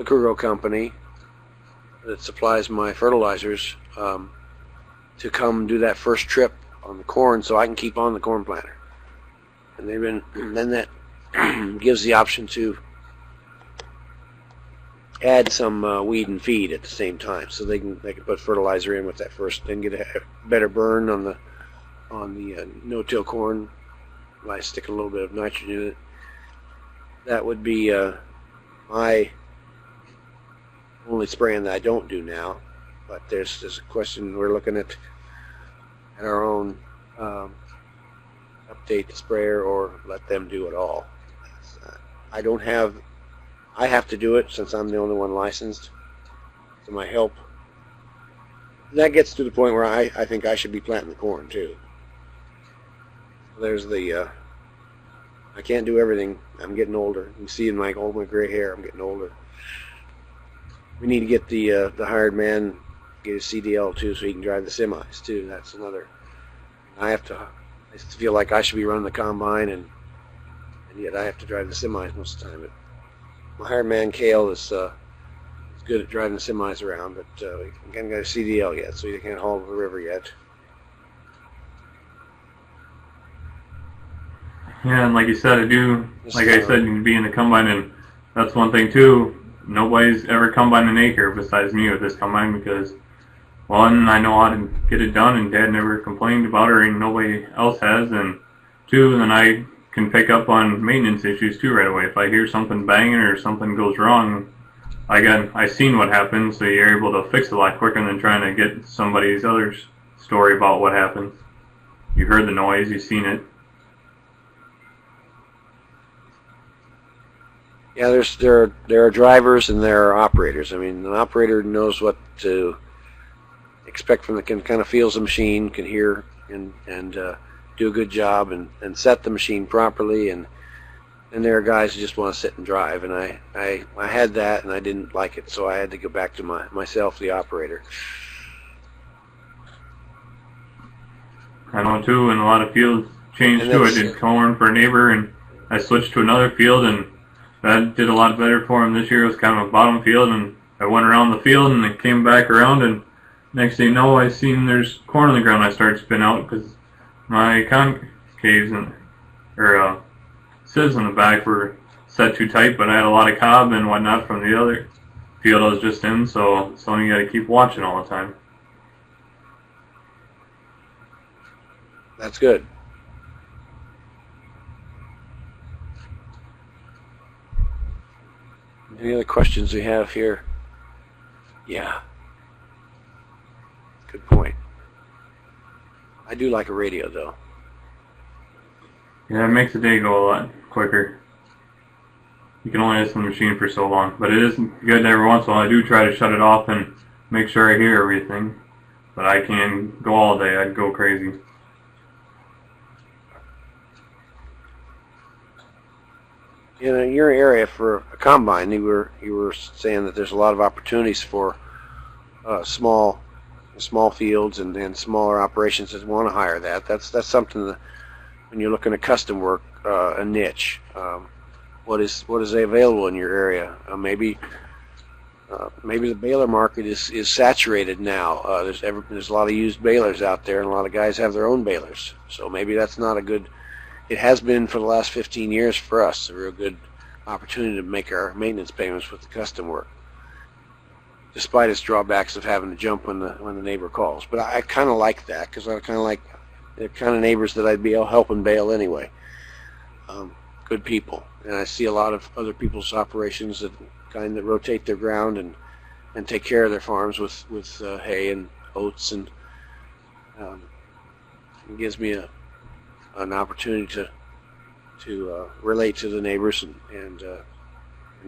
Speaker 2: Kruger company that supplies my fertilizers to come do that first trip on the corn, so I can keep on the corn planter. And then that gives the option to add some weed and feed at the same time, so they can put fertilizer in with that first, then get a better burn on the no-till corn. I stick a little bit of nitrogen in it. That would be my only spraying that I don't do now, but there's a question we're looking at our own update the sprayer or let them do it all. I have to do it since I'm the only one licensed, so my help. That gets to the point where I think I should be planting the corn too. There's the I can't do everything. I'm getting older. You see in my gray hair, I'm getting older. We need to get the hired man, get his CDL too, so he can drive the semis too. That's another. I feel like I should be running the combine, and yet I have to drive the semis most of the time. But my hired man, Cale, is good at driving the semis around, but he hasn't got a CDL yet, so he can't haul the river yet.
Speaker 3: Yeah, and like you said, I said, you can be in the combine, and that's one thing too. Nobody's ever combined an acre besides me with this combine because, one, I know how to get it done, and Dad never complained about it, and nobody else has, and two, then I can pick up on maintenance issues too right away. If I hear something banging or something goes wrong, I seen what happened, so you're able to fix it a lot quicker than trying to get somebody's other story about what happened. You heard the noise, you seen it.
Speaker 2: Yeah, there are drivers and there are operators. I mean, an operator knows what to expect from can kind of feels the machine, can hear and do a good job and set the machine properly. And there are guys who just want to sit and drive. And I had that and I didn't like it, so I had to go back to myself, the operator.
Speaker 3: I know too, and a lot of fields changed too. I did corn for a neighbor, and I switched to another field, and that did a lot better for him this year. It was kind of a bottom field, and I went around the field, and it came back around, and next thing you know, I seen there's corn on the ground. I started to spin out because my concaves or sieves on the back were set too tight, but I had a lot of cob and whatnot from the other field I was just in, so it's something you got to keep watching all the time.
Speaker 2: That's good. Any other questions we have here? Yeah. Good point. I do like a radio, though.
Speaker 3: Yeah, it makes the day go a lot quicker. You can only listen to the machine for so long, but it is good every once in a while. I do try to shut it off and make sure I hear everything, but I can go all day. I'd go crazy.
Speaker 2: In your area for a combine, you were saying that there's a lot of opportunities for small fields and smaller operations that want to hire that. That's something that when you're looking at custom work, a niche. What is available in your area? Maybe the baler market is saturated now. There's a lot of used balers out there, and a lot of guys have their own balers. So maybe that's not a good. It has been for the last 15 years for us a real good opportunity to make our maintenance payments with the custom work, despite its drawbacks of having to jump when the neighbor calls. But I kind of like that, because I kind of like the kind of neighbors that I'd be helping bale anyway. Good people, and I see a lot of other people's operations that kind of rotate their ground and take care of their farms with hay and oats, and it gives me an opportunity to relate to the neighbors, and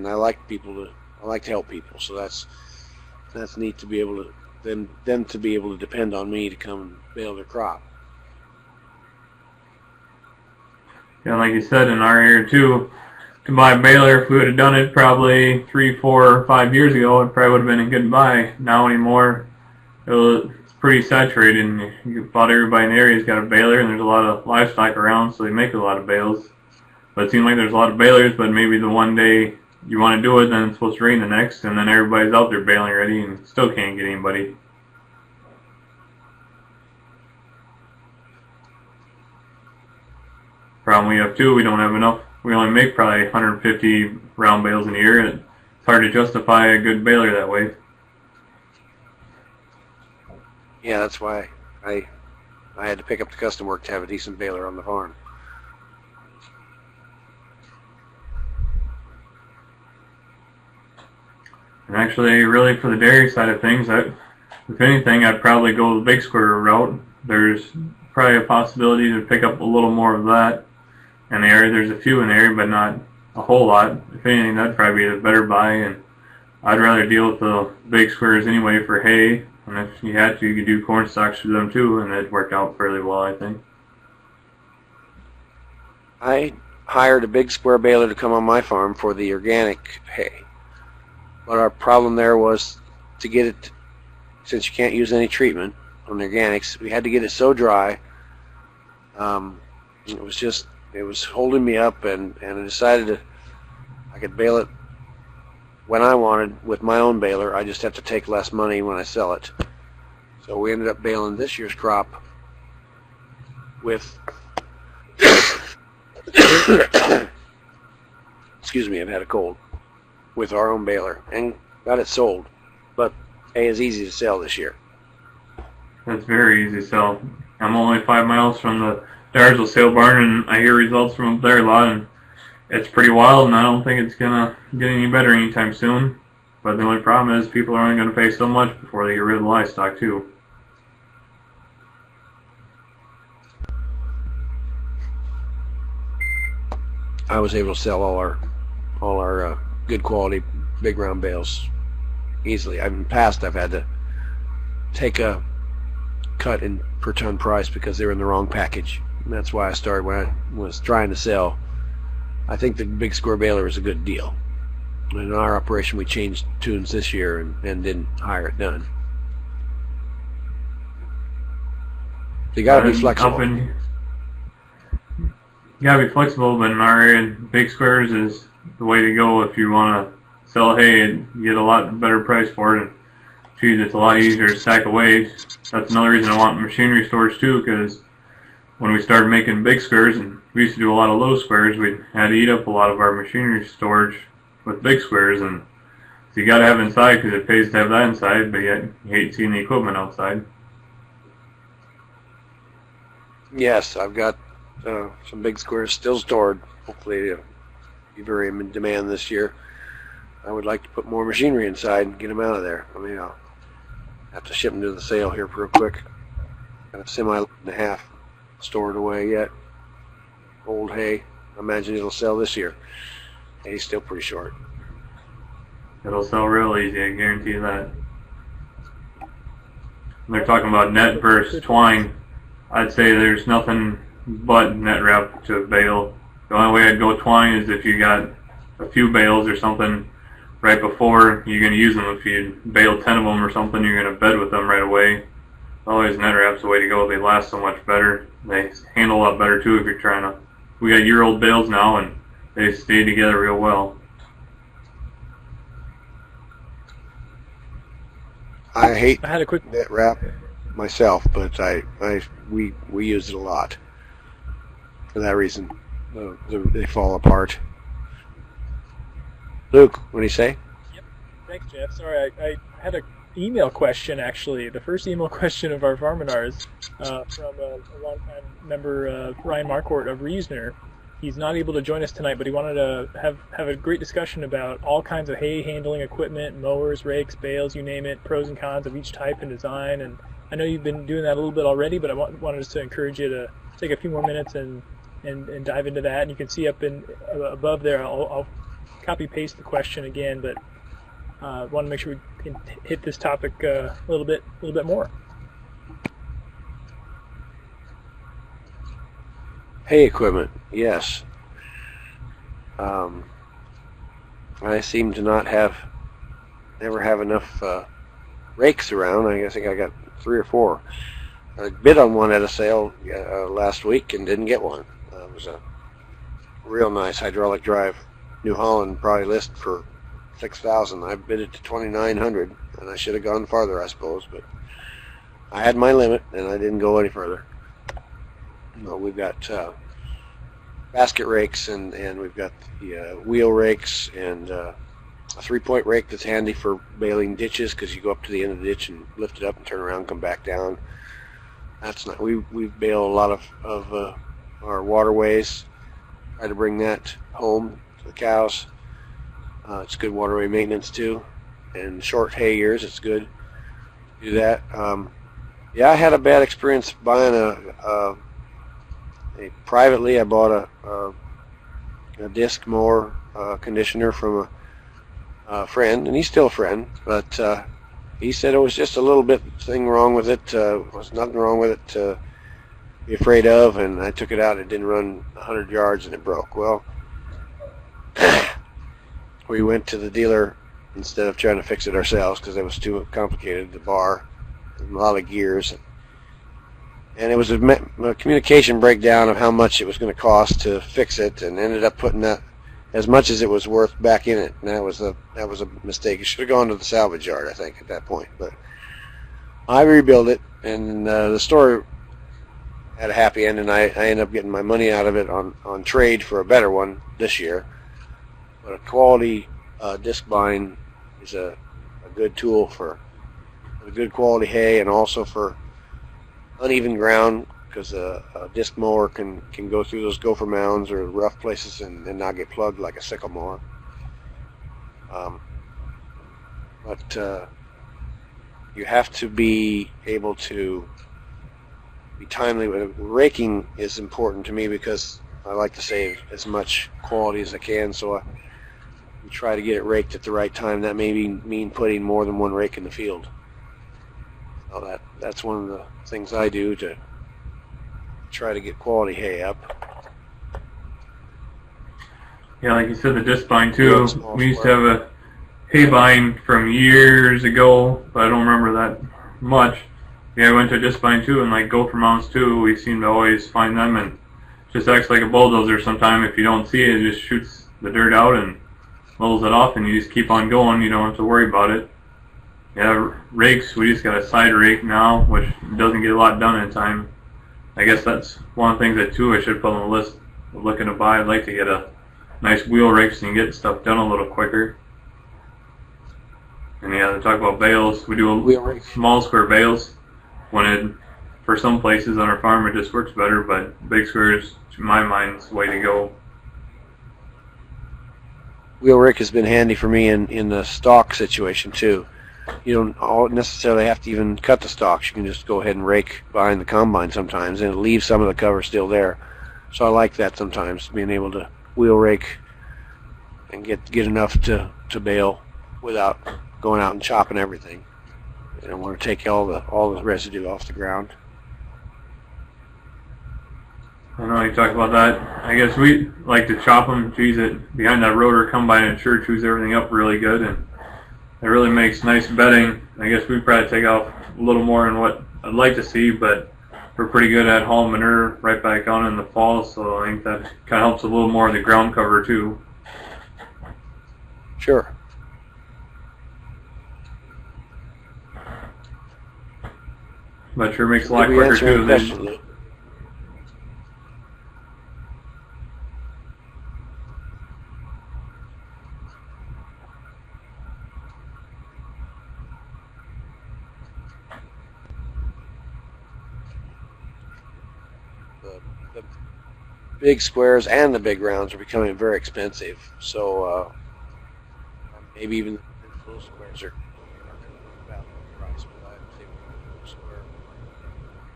Speaker 2: I like to help people. So that's neat to be able to them to be able to depend on me to come and bale their crop.
Speaker 3: Yeah, like you said, in our area too, to buy a baler, if we would have done it probably 3, 4, 5 years ago, it probably would have been a good buy. Now anymore, it's pretty saturated, and about everybody in the area has got a baler, and there's a lot of livestock around, so they make a lot of bales. But it seems like there's a lot of balers, but maybe the one day you want to do it, then it's supposed to rain the next, and then everybody's out there baling ready and still can't get anybody. Problem we have too, we don't have enough. We only make probably 150 round bales in a year, and it's hard to justify a good baler that way.
Speaker 2: Yeah, that's why I had to pick up the custom work to have a decent baler on the farm.
Speaker 3: And actually, really for the dairy side of things, if anything, I'd probably go the big square route. There's probably a possibility to pick up a little more of that in the area. There's a few in the area, but not a whole lot. If anything, that'd probably be the better buy, and I'd rather deal with the big squares anyway for hay. And if you had to, you could do corn stalks for them too, and it'd work out fairly well, I think.
Speaker 2: I hired a big square baler to come on my farm for the organic hay. But our problem there was to get it, since you can't use any treatment on the organics, we had to get it so dry. It was holding me up, and I decided I could bale it when I wanted with my own baler. I just have to take less money when I sell it. So we ended up baling this year's crop with excuse me, I've had a cold, with our own baler, and got it sold. But hay is easy to sell this year.
Speaker 3: That's very easy to sell. I'm only 5 miles from the Darsville sale barn, and I hear results from up there a lot, and it's pretty wild, and I don't think it's gonna get any better anytime soon. But the only problem is people are only gonna pay so much before they get rid of the livestock too.
Speaker 2: I was able to sell all our good quality big round bales easily. In the past, I've had to take a cut in per ton price because they were in the wrong package. And that's why I started when I was trying to sell. I think the big square baler is a good deal. In our operation, we changed tunes this year and didn't hire it done. So you got to be flexible.
Speaker 3: You got to be flexible, but in our area, big squares is the way to go if you want to sell hay and you get a lot better price for it. And geez, it's a lot easier to stack away. That's another reason I want machinery storage too, because when we started making big squares, and we used to do a lot of low squares, we had to eat up a lot of our machinery storage with big squares, and so you got to have it inside because it pays to have that inside, but yet you hate seeing the equipment outside.
Speaker 2: Yes, I've got some big squares still stored. Hopefully they'll be very in demand this year. I would like to put more machinery inside and get them out of there. I mean, I'll have to ship them to the sale here real quick. Got a semi-load and a half stored away yet. Old hay. I imagine it'll sell this year. Hay's still pretty short.
Speaker 3: It'll sell real easy, I guarantee you that. When they're talking about net versus twine, I'd say there's nothing but net wrap to bale. The only way I'd go twine is if you got a few bales or something right before you're going to use them. If you bale 10 of them or something, you're going to bed with them right away. Always Manure App's the way to go. They last so much better. They handle a lot better too if you're trying to. We got year-old bales now, and they stay together real well.
Speaker 4: I hate
Speaker 1: I had a quick.
Speaker 4: net wrap myself, but we use it a lot for that reason. They fall apart. Luke, what do you say?
Speaker 1: Thanks, Jeff. Sorry, I had an email question, actually. The first email question of our Farminars from a longtime member, Ryan Marquardt of Reasoner. He's not able to join us tonight, but he wanted to have a great discussion about all kinds of hay handling equipment, mowers, rakes, bales, you name it, pros and cons of each type and design. And I know you've been doing that a little bit already, but I wanted us to encourage you to take a few more minutes and dive into that. And you can see up above there, I'll copy paste the question again, but want to make sure we can hit this topic a little bit more.
Speaker 4: Hay equipment, yes. I seem to never have enough rakes around. I think I got 3 or 4. I bid on one at a sale last week and didn't get one. It was a real nice hydraulic drive New Holland, probably listed for $6,000. I bid it to $2,900, and I should have gone farther, I suppose, but I had my limit and I didn't go any further. We've got basket rakes and we've got the wheel rakes and a 3-point rake that's handy for baling ditches, because you go up to the end of the ditch and lift it up and turn around and come back down. That's not. We bale a lot of our waterways. Try to bring that home to the cows. It's good waterway maintenance too, and short hay years it's good to do that. Yeah, I had a bad experience buying privately. I bought a disc mower conditioner from a friend, and he's still a friend, but he said it was just a little bit thing wrong with it. Was nothing wrong with it to be afraid of, and I took it out. It didn't run 100 yards and it broke. Well, we went to the dealer instead of trying to fix it ourselves because it was too complicated. The bar, a lot of gears. And it was a communication breakdown of how much it was going to cost to fix it, and ended up putting that as much as it was worth back in it. And that was a mistake. It should have gone to the salvage yard, I think, at that point. But I rebuilt it, and the store had a happy end, and I ended up getting my money out of it on trade for a better one this year. But a quality disc bind is a good tool for a good quality hay, and also for uneven ground, because a disc mower can go through those gopher mounds or rough places and not get plugged like a sickle mower. But you have to be able to be timely. Raking is important to me because I like to save as much quality as I can, so I try to get it raked at the right time. That may mean putting more than one rake in the field. So that's one of the things I do to try to get quality hay up.
Speaker 3: Yeah, like you said, the disc bind too. We used to have a hay bind from years ago, but I don't remember that much. Yeah, I went to a disc bind too, and like gopher mounds too, we seem to always find them, and just acts like a bulldozer sometime. If you don't see it, it just shoots the dirt out and levels it off, and you just keep on going. You don't have to worry about it. Yeah, rakes, we just got a side rake now, which doesn't get a lot done in time. I guess that's one of the things that too I should put on the list of looking to buy. I'd like to get a nice wheel rake so you can get stuff done a little quicker. And yeah, to talk about bales, we do small square bales for some places on our farm it just works better, but big squares, to my mind, is the way to go.
Speaker 4: Wheel rake has been handy for me in the stalk situation too. You don't necessarily have to even cut the stalks. You can just go ahead and rake behind the combine sometimes, and it leaves some of the cover still there. So I like that sometimes, being able to wheel rake and get enough to bale without going out and chopping everything. You don't want to take all the residue off the ground.
Speaker 3: I know you talked about that. I guess we like to chop them, cheese it behind that rotor combine, and it sure chews everything up really good, and it really makes nice bedding. I guess we'd probably take off a little more than what I'd like to see, but we're pretty good at hauling manure right back on in the fall, so I think that kind of helps a little more of the ground cover too.
Speaker 4: Sure.
Speaker 3: But sure makes it a lot
Speaker 4: Did we
Speaker 3: quicker
Speaker 4: answer your
Speaker 3: too.
Speaker 4: question, Lou? The big squares and the big rounds are becoming very expensive. So maybe even the little squares are about the price. But I'd say the little square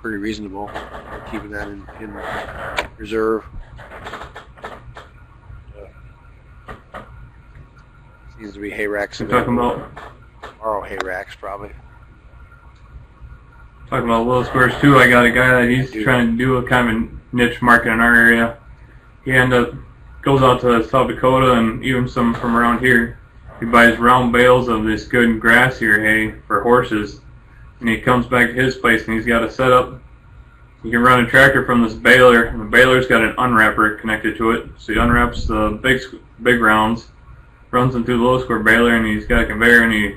Speaker 4: pretty reasonable. We're keeping that in reserve. Seems to be hay racks.
Speaker 3: We're talking about
Speaker 4: Borrow hay racks probably.
Speaker 3: Talking about little squares too, I got a guy that he's trying to do a kind of a niche market in our area. He goes out to South Dakota and even some from around here. He buys round bales of this good grassier hay for horses, and he comes back to his place and he's got a setup. You can run a tractor from this baler, and the baler's got an unwrapper connected to it. So he unwraps the big rounds, runs them through the little square baler, and he's got a conveyor, and he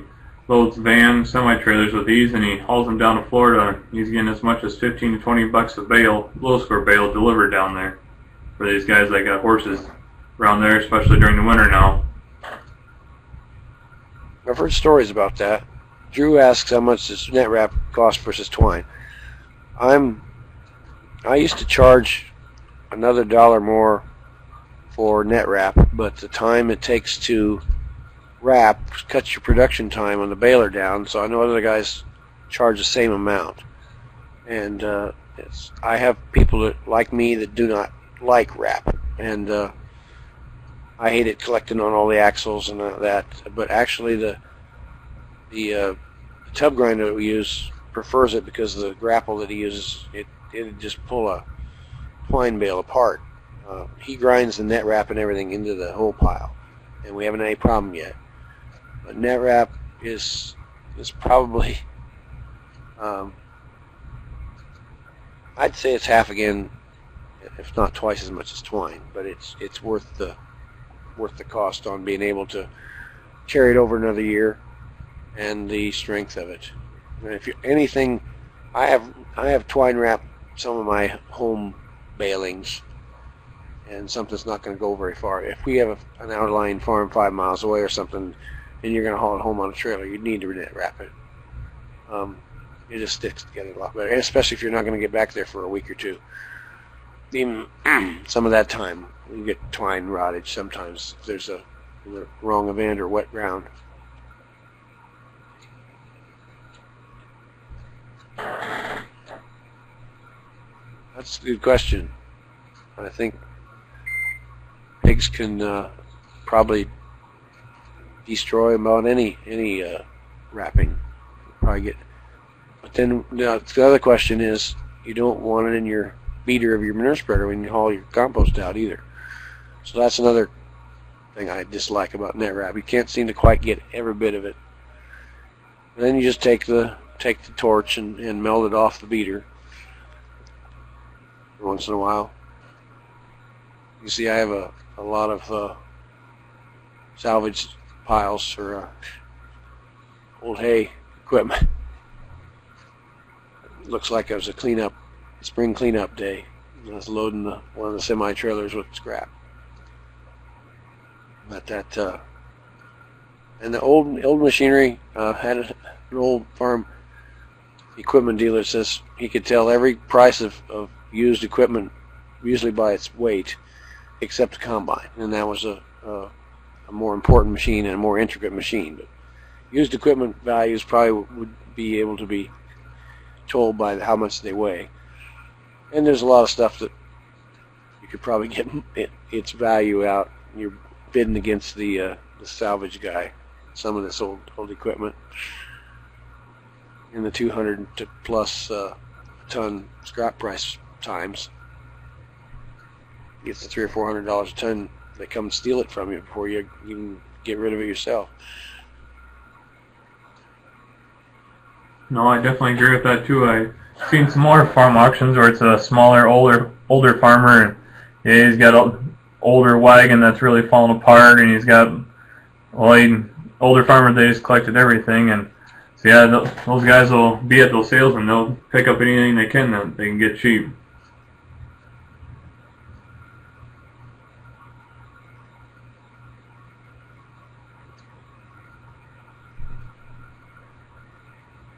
Speaker 3: loads van semi-trailers with these, and he hauls them down to Florida. He's getting as much as 15 to 20 bucks a bale, little square bale, delivered down there for these guys that got horses around there, especially during the winter now.
Speaker 4: I've heard stories about that. Drew asks how much does net wrap cost versus twine. I used to charge another $1 more for net wrap, but the time it takes to wrap cuts your production time on the baler down, so I know other guys charge the same amount. And I have people that like me that do not like wrap, and I hate it collecting on all the axles and that. But actually, the tub grinder that we use prefers it because the grapple that he uses, it'd just pull a twine bale apart. He grinds the net wrap and everything into the whole pile, and we haven't had any problem yet. But net wrap is probably, I'd say it's half again, if not twice as much as twine. But it's worth the cost on being able to carry it over another year, and the strength of it. And if you anything, I have twine wrap some of my home balings, and something's not going to go very far. If we have an outlying farm 5 miles away or something, and you're going to haul it home on a trailer, you need to net wrap it. It just sticks together a lot better, especially if you're not going to get back there for a week or two. Even some of that time, you get twine rottage sometimes if there's a wrong event or wet ground. That's a good question. I think pigs can probably destroy about any wrapping. Probably get. But then the other question is, you don't want it in your beater of your manure spreader when you haul your compost out either. So that's another thing I dislike about net wrap. You can't seem to quite get every bit of it. And then you just take the torch and melt it off the beater once in a while. You see, I have a lot of salvage piles for old hay equipment. It looks like it was a spring cleanup day. I was loading one of the semi-trailers with scrap. But that and the old machinery, had an old farm equipment dealer says he could tell every price of used equipment usually by its weight, except the combine, and that was a more important machine and a more intricate machine. But used equipment values probably would be able to be told by how much they weigh. And there's a lot of stuff that you could probably get its value out. You're bidding against the salvage guy. Some of this old equipment in the 200 to plus ton scrap price times. gets to $300 or $400 a ton, they come steal it from you before you can get rid of it yourself.
Speaker 3: No, I definitely agree with that too. I've seen some more farm auctions where it's a smaller, older farmer, and yeah, he's got an older wagon that's really falling apart, and he's got, older farmers, they just collected everything, and so yeah, those guys will be at those sales and they'll pick up anything they can that they can get cheap.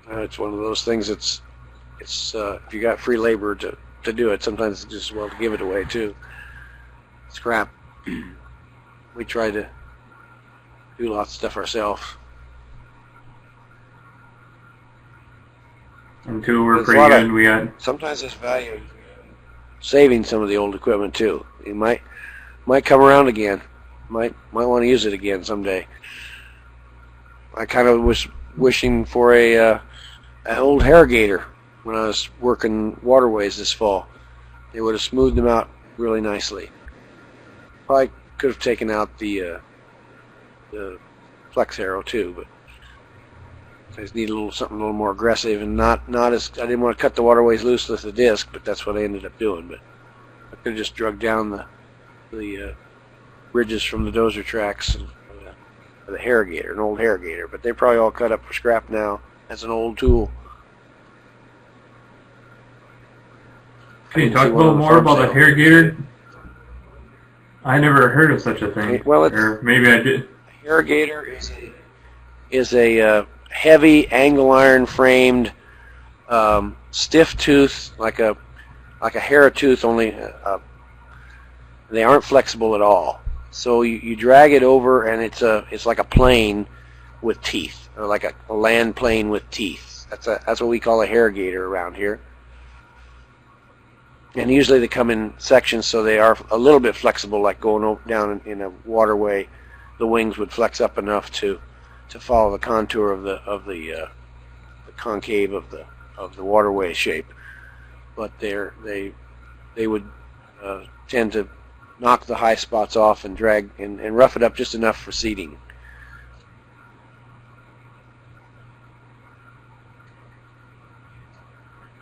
Speaker 4: It's one of those things. It's if you got free labor to do it, sometimes it's just as well to give it away too. Scrap. We try to do lots of stuff ourselves.
Speaker 3: And two, we're pretty good. We got
Speaker 4: sometimes there's value in saving some of the old equipment too. You might come around again. Might want to use it again someday. I kind of was wishing for an old harrogator when I was working waterways this fall. They would have smoothed them out really nicely. Probably could have taken out the flex harrow too, but I just need something a little more aggressive and not as. I didn't want to cut the waterways loose with the disc, but that's what I ended up doing. But I could have just drug down the ridges from the dozer tracks and the harrogator, an old harrogator, but they're probably all cut up for scrap now. That's an old tool.
Speaker 3: Can you talk a little more about the harrogator? I never heard of such a thing.
Speaker 4: Well,
Speaker 3: or maybe I did.
Speaker 4: A harrogator is a heavy angle iron framed stiff tooth, like a harrow tooth, only they aren't flexible at all. So you drag it over, and it's like a plane with teeth, or like a land plane with teeth. That's what we call a harrogator around here. And usually they come in sections, so they are a little bit flexible, like going down in a waterway. The wings would flex up enough to follow the contour of the concave of the waterway shape. But they would tend to knock the high spots off and drag and rough it up just enough for seating.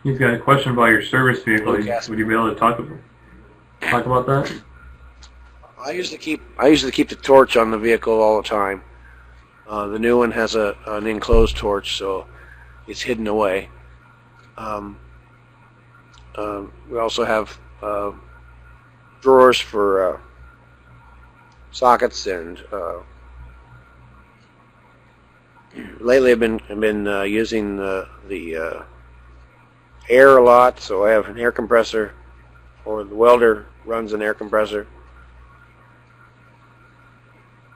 Speaker 3: He's got a question about your service vehicle. Would you be able to talk about that?
Speaker 4: I usually keep the torch on the vehicle all the time. The new one has an enclosed torch, so it's hidden away. We also have drawers for sockets, and lately I've been using the air a lot, so I have an air compressor, or the welder runs an air compressor.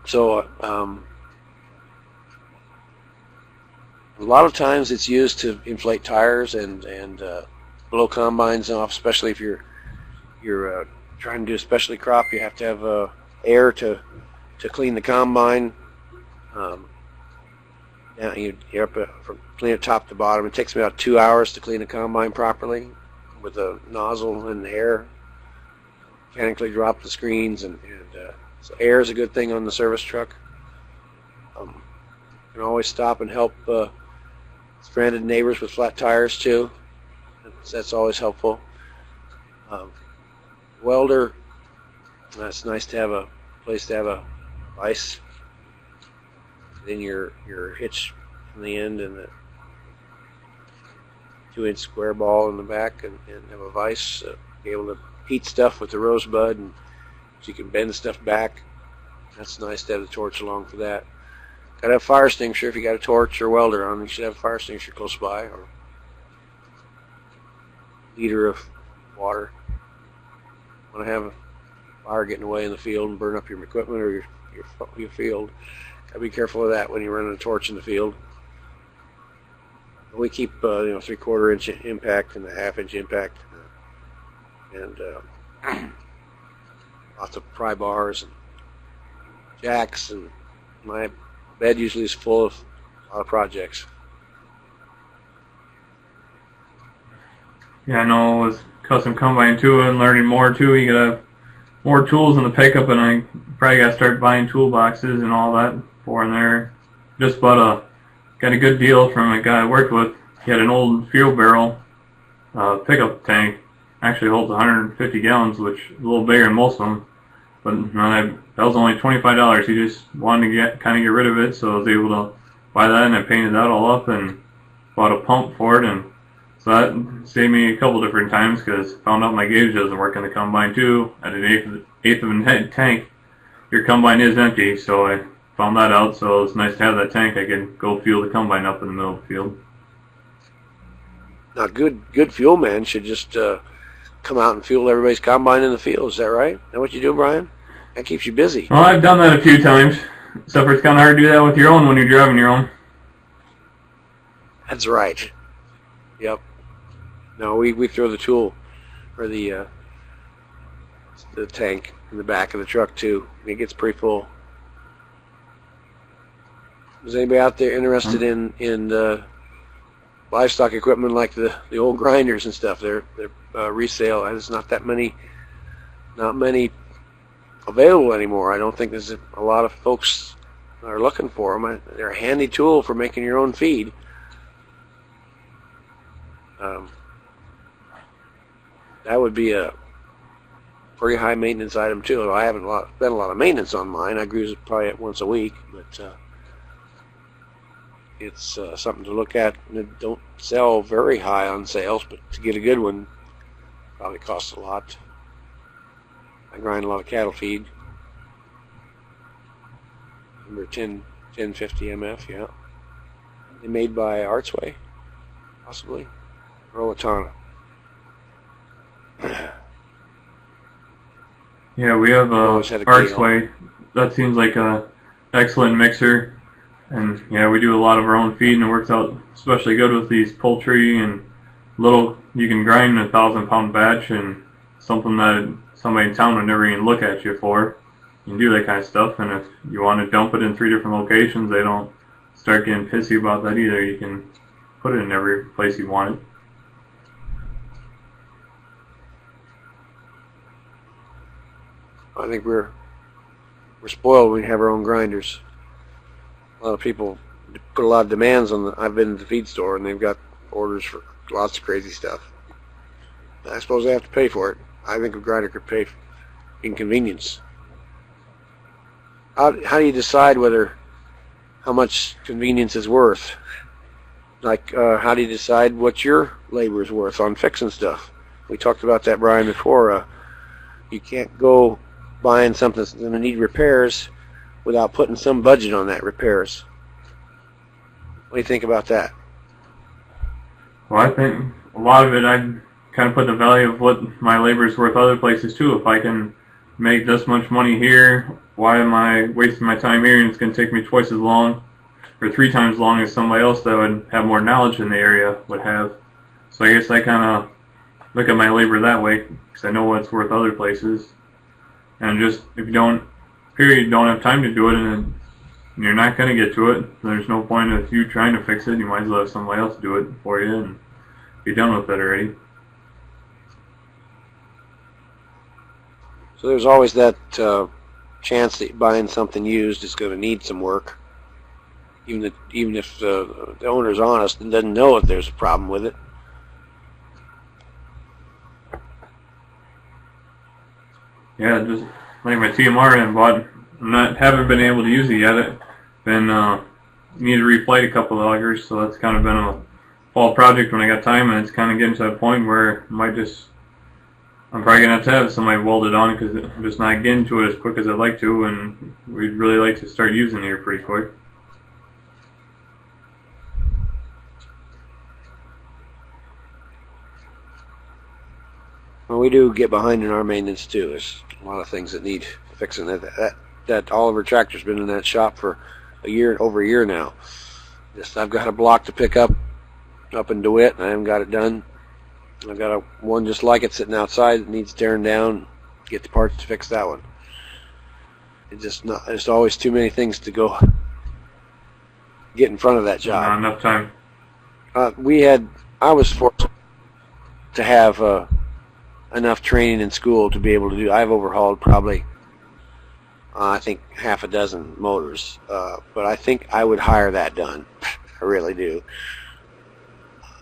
Speaker 4: So a lot of times it's used to inflate tires and blow combines off, especially if you're trying to do a specialty crop. You have to have air to clean the combine. You're up from clean it top to bottom. It takes me about 2 hours to clean a combine properly with a nozzle and air. Mechanically drop the screens, and so air is a good thing on the service truck. You can always stop and help stranded neighbors with flat tires too. That's always helpful. Welder, it's nice to have a place to have a vise. Then your hitch from the end, and the 2-inch square ball in the back, and have a vise. Be able to heat stuff with the rosebud, and so you can bend stuff back. That's nice to have the torch along for that. Got to have a fire extinguisher if you got a torch or welder on. You should have a fire extinguisher close by, or a liter of water. Want to have a fire getting away in the field and burn up your equipment or your field. Got to be careful of that when you're running a torch in the field. We keep 3/4 inch impact and a 1/2 inch impact, and lots of pry bars and jacks, and my bed usually is full of a lot of projects. Yeah,
Speaker 3: I know with custom combine too and learning more too, you gotta have more tools in the pickup, and I probably got to start buying toolboxes and all that for in there. Just got a good deal from a guy I worked with. He had an old fuel barrel pickup tank. Actually holds 150 gallons, which is a little bigger than most of them. But that was only $25. He just wanted to kind of get rid of it, so I was able to buy that, and I painted that all up and bought a pump for it, and so that saved me a couple different times because I found out my gauge doesn't work in the combine too. At an eighth of a tank, your combine is empty, so I found that out. So it's nice to have that tank. I can go fuel the combine up in the middle of the field.
Speaker 4: Now, good fuel man should just come out and fuel everybody's combine in the field. Is that right? Is that what you do, Brian? That keeps you busy.
Speaker 3: Well, I've done that a few times. Except for it's kind of hard to do that with your own when you're driving your own.
Speaker 4: That's right. Yep. No, we throw the tool or the tank in the back of the truck too. It gets pretty full. Is anybody out there interested in livestock equipment like the old grinders and stuff? They're resale. There's not many available anymore. I don't think there's a lot of folks that are looking for them. They're a handy tool for making your own feed. That would be a pretty high maintenance item too. I haven't spent a lot of maintenance on mine. I use it probably once a week, but it's something to look at. And it don't sell very high on sales, but to get a good one probably costs a lot. I grind a lot of cattle feed. Number 1050 MF, yeah. They're made by Artsway, possibly. Rolatana.
Speaker 3: Yeah, we have Artsway. That seems like a excellent mixer, and yeah, we do a lot of our own feed, and it works out especially good with these poultry and little. You can grind a 1,000-pound batch, and something that somebody in town would never even look at you for. You can do that kind of stuff, and if you want to dump it in 3 different locations, they don't start getting pissy about that either. You can put it in every place you want it.
Speaker 4: I think we're spoiled when we have our own grinders. A lot of people put a lot of demands on I've been to the feed store and they've got orders for lots of crazy stuff. I suppose they have to pay for it. I think a grinder could pay for inconvenience. How do you decide how much convenience is worth? Like, how do you decide what your labor is worth on fixing stuff? We talked about that, Brian, before. You can't go buying something that's going to need repairs without putting some budget on that repairs. What do you think about that?
Speaker 3: Well, I think a lot of it, I kind of put the value of what my labor is worth other places too. If I can make this much money here, why am I wasting my time here and it's going to take me twice as long or 3 times as long as somebody else that would have more knowledge in the area would have? So I guess I kind of look at my labor that way because I know what it's worth other places. And just, if you don't have time to do it and you're not going to get to it, there's no point of you trying to fix it. You might as well have somebody else do it for you and be done with it already.
Speaker 4: So there's always that chance that buying something used is going to need some work. Even if the owner's honest and doesn't know if there's a problem with it.
Speaker 3: Yeah, just like my TMR I bought, haven't been able to use it yet. Need to reflight a couple of augers, so that's kind of been a fall project when I got time, and it's kind of getting to that point where I'm probably going to have somebody weld it on because I'm just not getting to it as quick as I'd like to, and we'd really like to start using it here pretty quick.
Speaker 4: Well, we do get behind in our maintenance too. There's a lot of things that need fixing. That Oliver tractor's been in that shop for over a year now. I've got a block to pick up in DeWitt, and I haven't got it done. I've got one just like it sitting outside that needs tearing down. Get the parts to fix that one. There's always too many things to go get in front of that job.
Speaker 3: Not enough time.
Speaker 4: I was fortunate to have enough training in school to be able to do. I've overhauled probably, I think, half a dozen motors, but I think I would hire that done. I really do.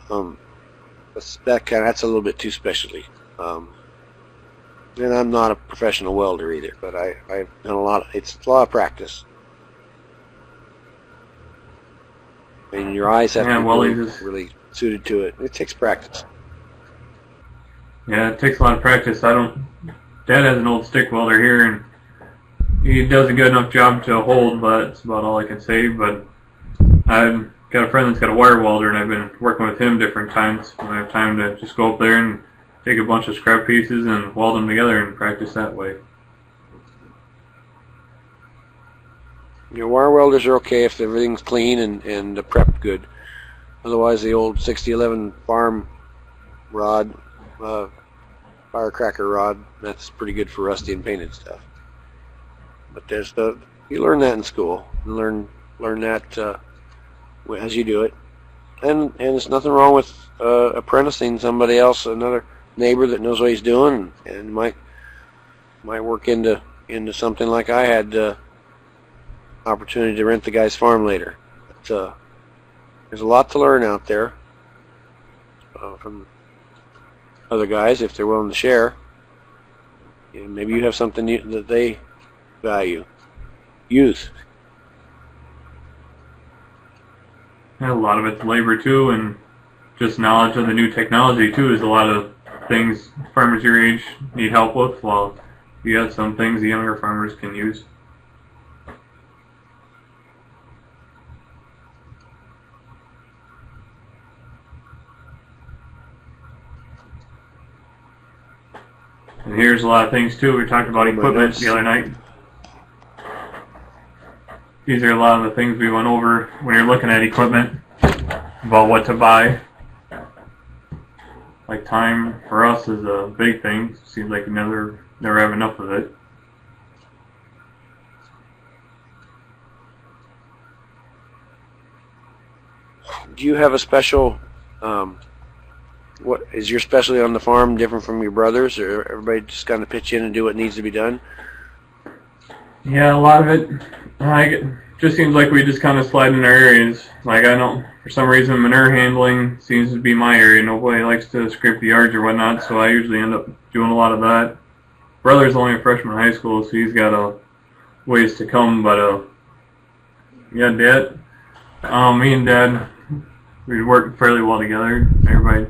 Speaker 4: That's a little bit too specialty. And I'm not a professional welder either, but I've done a lot. It's a lot of practice. And your eyes have to be really suited to it. It takes practice.
Speaker 3: Yeah, it takes a lot of practice. Dad has an old stick welder here, and he does a good enough job to hold, but that's about all I can say. But I've got a friend that's got a wire welder, and I've been working with him different times when I have time to just go up there and take a bunch of scrap pieces and weld them together and practice that way.
Speaker 4: Your wire welders are okay if everything's clean and prepped good. Otherwise, the old 6011 farm rod, firecracker rod, that's pretty good for rusty and painted stuff. But you learn that in school. You learn that as you do it. And there's nothing wrong with apprenticing somebody else, another neighbor that knows what he's doing, and might work into something like I had opportunity to rent the guy's farm later. But, there's a lot to learn out there from other guys if they're willing to share. And maybe you have something that they value. Use.
Speaker 3: Yeah, a lot of it's labor too, and just knowledge of the new technology too. Is a lot of things farmers your age need help with, while you got some things the younger farmers can use. And here's a lot of things too. We talked about equipment the other night. These are a lot of the things we went over when you're looking at equipment, about what to buy. Like time for us is a big thing. Seems like we never have enough of it.
Speaker 4: Do you have a special, what is your specialty on the farm different from your brothers, or everybody just kind of pitch in and do what needs to be done?
Speaker 3: Yeah, a lot of it, it just seems like we just kind of slide in our areas. Like, I know, for some reason, manure handling seems to be my area. Nobody likes to scrape the yards or whatnot, so I usually end up doing a lot of that. Brother's only a freshman in high school, so he's got a ways to come, but, yeah, me and Dad, we work fairly well together. Everybody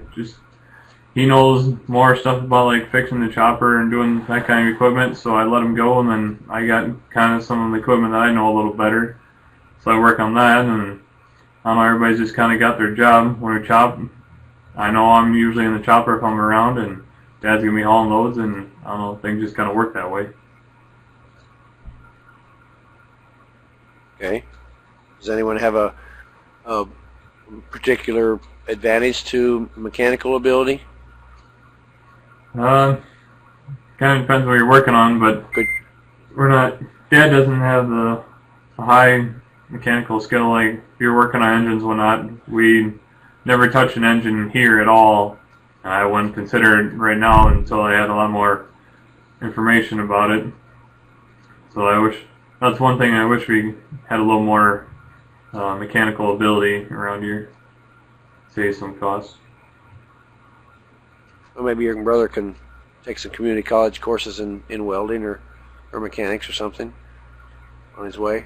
Speaker 3: he knows more stuff about like fixing the chopper and doing that kind of equipment, so I let him go, and then I got kind of some of the equipment that I know a little better, so I work on that. And I don't know, everybody's just kind of got their job. When we chop, I know I'm usually in the chopper if I'm around, and Dad's gonna be hauling loads, and I don't know, things just kind of work that way.
Speaker 4: Okay. Does anyone have a particular advantage to mechanical ability?
Speaker 3: Kind of depends what you're working on, but Dad doesn't have the high mechanical skill. Like, if you're working on engines and whatnot, we never touch an engine here at all. I wouldn't consider it right now until I had a lot more information about it. So that's one thing I wish we had a little more mechanical ability around here. Save some costs.
Speaker 4: Well, maybe your brother can take some community college courses in welding or mechanics or something on his way.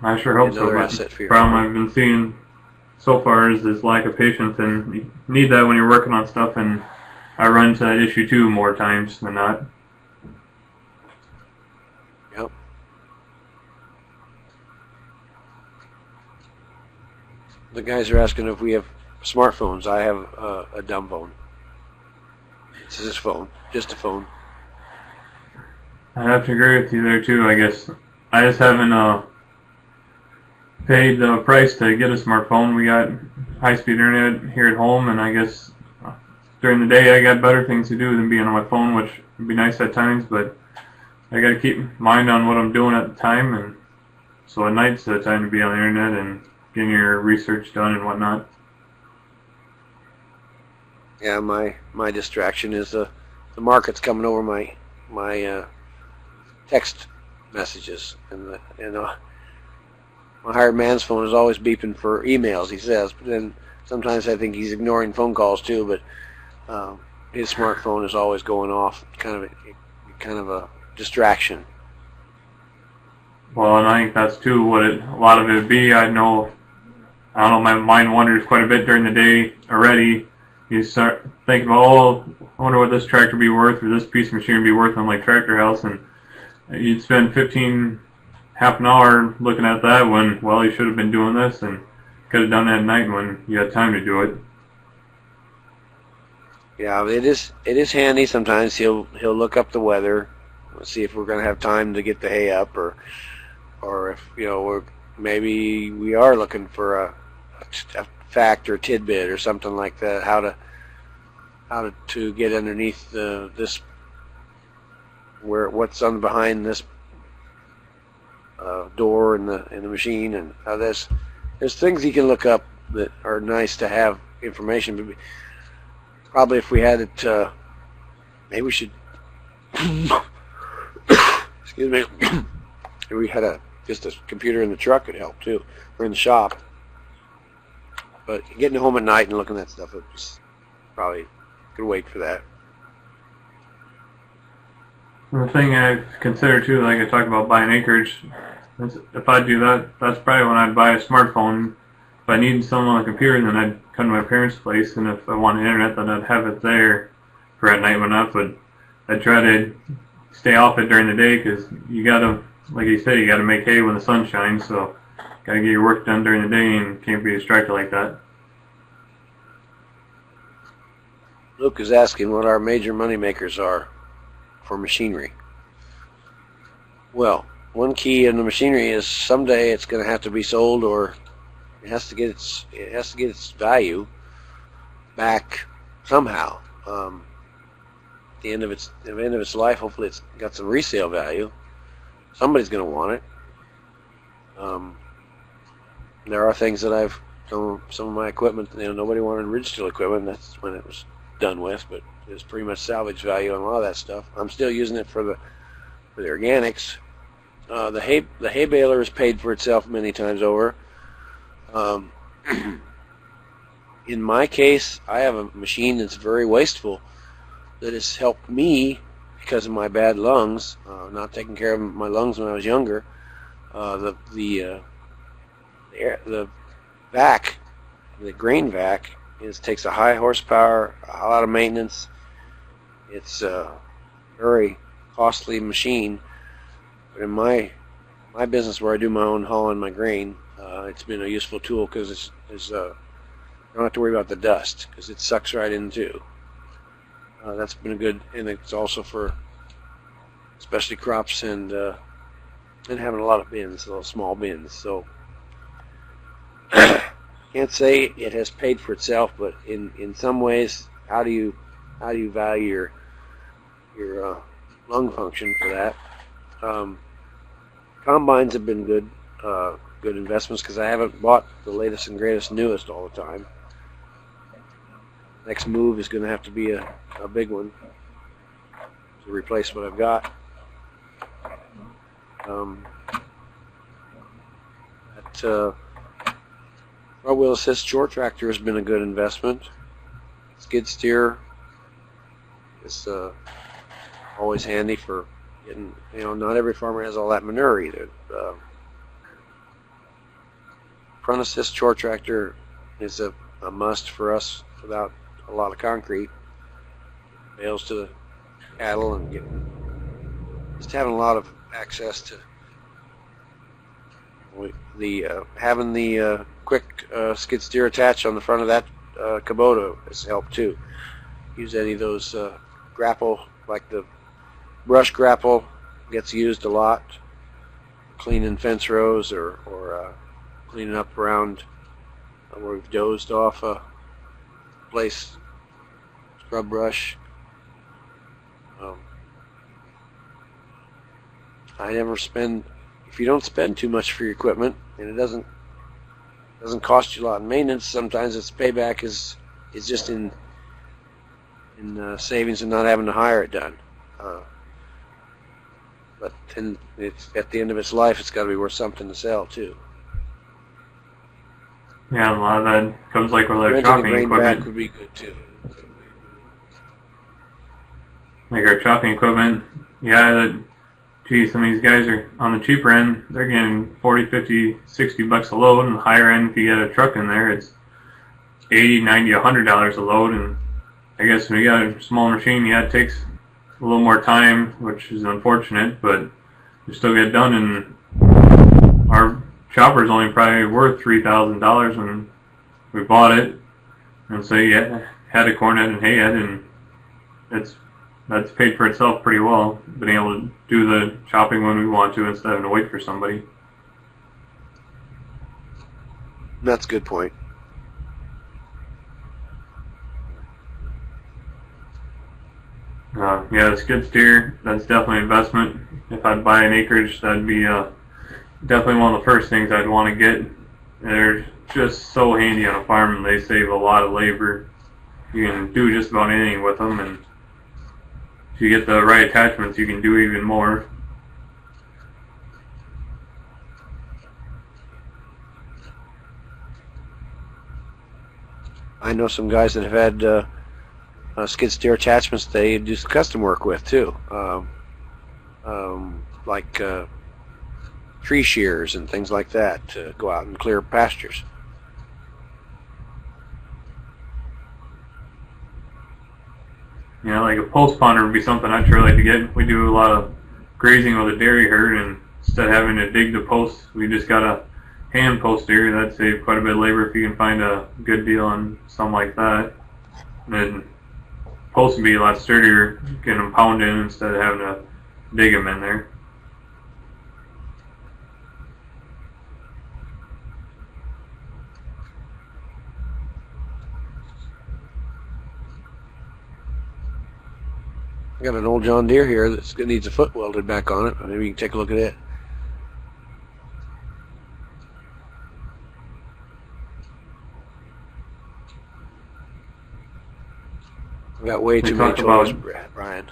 Speaker 3: I sure hope so. The problem I've been seeing so far is this lack of patience, and you need that when you're working on stuff, and I run into that issue too more times than not.
Speaker 4: Yep. The guys are asking if we have smartphones. I have a dumb phone. This is his phone, just a phone.
Speaker 3: I have to agree with you there too. I guess I just haven't paid the price to get a smartphone. We got high-speed internet here at home, and I guess during the day I got better things to do than being on my phone, which would be nice at times, but I got to keep mind on what I'm doing at the time, and so at night's the time to be on the internet and getting your research done and whatnot.
Speaker 4: Yeah, my distraction is the market's coming over my text messages, and my hired man's phone is always beeping for emails, he says, but then sometimes I think he's ignoring phone calls too, but his smartphone is always going off, kind of a distraction.
Speaker 3: Well, and I think that's too what a lot of it would be. I don't know, my mind wanders quite a bit during the day already. You start thinking about, oh, I wonder what this tractor would be worth, or this piece of machinery would be worth on like Tractor House, and you'd spend half an hour looking at that when, well, you should have been doing this, and could have done that at night when you had time to do it.
Speaker 4: Yeah, it is handy. Sometimes he'll look up the weather, see if we're going to have time to get the hay up, or if maybe we are looking for a fact or tidbit or something like that, how to get underneath this, what's on behind this door in the machine, and there's things you can look up that are nice to have information. But probably if we had it, maybe we should excuse me, if we had just a computer in the truck would help too, or in the shop. But getting home at night and looking at that stuff, it was probably could wait for that.
Speaker 3: The thing I consider too, like I talked about buying acreage, if I do that, that's probably when I'd buy a smartphone. If I needed something on the computer, then I'd come to my parents' place, and if I wanted internet, then I'd have it there for at night when up. But I'd try to stay off it during the day, because you gotta, like you said, you gotta make hay when the sun shines, so gotta get your work done during the day and can't be distracted like that.
Speaker 4: Luke is asking what our major money makers are for machinery. Well, one key in the machinery is someday it's going to have to be sold, or it has to get its value back somehow. At the end of its life, hopefully it's got some resale value. Somebody's going to want it. There are things that some of my equipment, nobody wanted ridge steel equipment. That's when it was done with, but there's pretty much salvage value on a lot of that stuff. I'm still using it for the organics. The hay baler has paid for itself many times over. In my case, I have a machine that's very wasteful that has helped me because of my bad lungs, not taking care of my lungs when I was younger. The vac, the grain vac, takes a high horsepower, a lot of maintenance. It's a very costly machine. But in my business where I do my own hauling my grain, it's been a useful tool because I don't have to worry about the dust because it sucks right in too. That's been a good, and it's also for especially crops and having a lot of bins, little small bins. So can't say it has paid for itself, but in some ways, how do you value your lung function for that? Combines have been good investments because I haven't bought the latest and greatest, newest all the time. Next move is going to have to be a big one to replace what I've got. Front wheel assist short tractor has been a good investment. Skid steer is always handy for getting, not every farmer has all that manure either. Front assist short tractor is a must for us without a lot of concrete. Bales to the cattle and just having a lot of access to having the quick skid steer attached on the front of that Kubota has helped too. Use any of those grapple, like the brush grapple gets used a lot, cleaning fence rows or cleaning up around where we've dozed off a place. Scrub brush. I never spend, if you don't spend too much for your equipment and it doesn't cost you a lot in maintenance, sometimes its payback is just in savings and not having to hire it done. But then it's at the end of its life, it's got to be worth something to sell too.
Speaker 3: Yeah, a lot of that comes like with our
Speaker 4: Renting
Speaker 3: chopping
Speaker 4: a grain
Speaker 3: equipment.
Speaker 4: back would be good too.
Speaker 3: Like our chopping equipment, geez, some of these guys are on the cheaper end, they're getting 40, 50, 60 bucks a load, and the higher end, if you get a truck in there, it's 80, 90, $100 a load. And I guess when you got a small machine, it takes a little more time, which is unfortunate, but you still get done. And our chopper's only probably worth $3,000 when we bought it, and so you had a cornet and hay head, and that's paid for itself pretty well, being able to do the chopping when we want to instead of having to wait for somebody.
Speaker 4: That's a good point.
Speaker 3: Yeah, the skid steer, that's definitely an investment. If I'd buy an acreage, that'd be definitely one of the first things I'd want to get. They're just so handy on a farm, and they save a lot of labor. You can do just about anything with them, and if you get the right attachments, you can do even more.
Speaker 4: I know some guys that have had skid steer attachments they do some custom work with too, like tree shears and things like that to go out and clear pastures.
Speaker 3: Yeah, like a post ponder would be something I'd sure like to get. We do a lot of grazing with a dairy herd, and instead of having to dig the posts, we just got a hand post steer. That'd save quite a bit of labor if you can find a good deal on something like that. And then posts would be a lot sturdier, getting them pounded in instead of having to dig them in there.
Speaker 4: I got an old John Deere here that needs a foot welded back on it. Maybe you can take a look at it. I got way too many chores, Brian.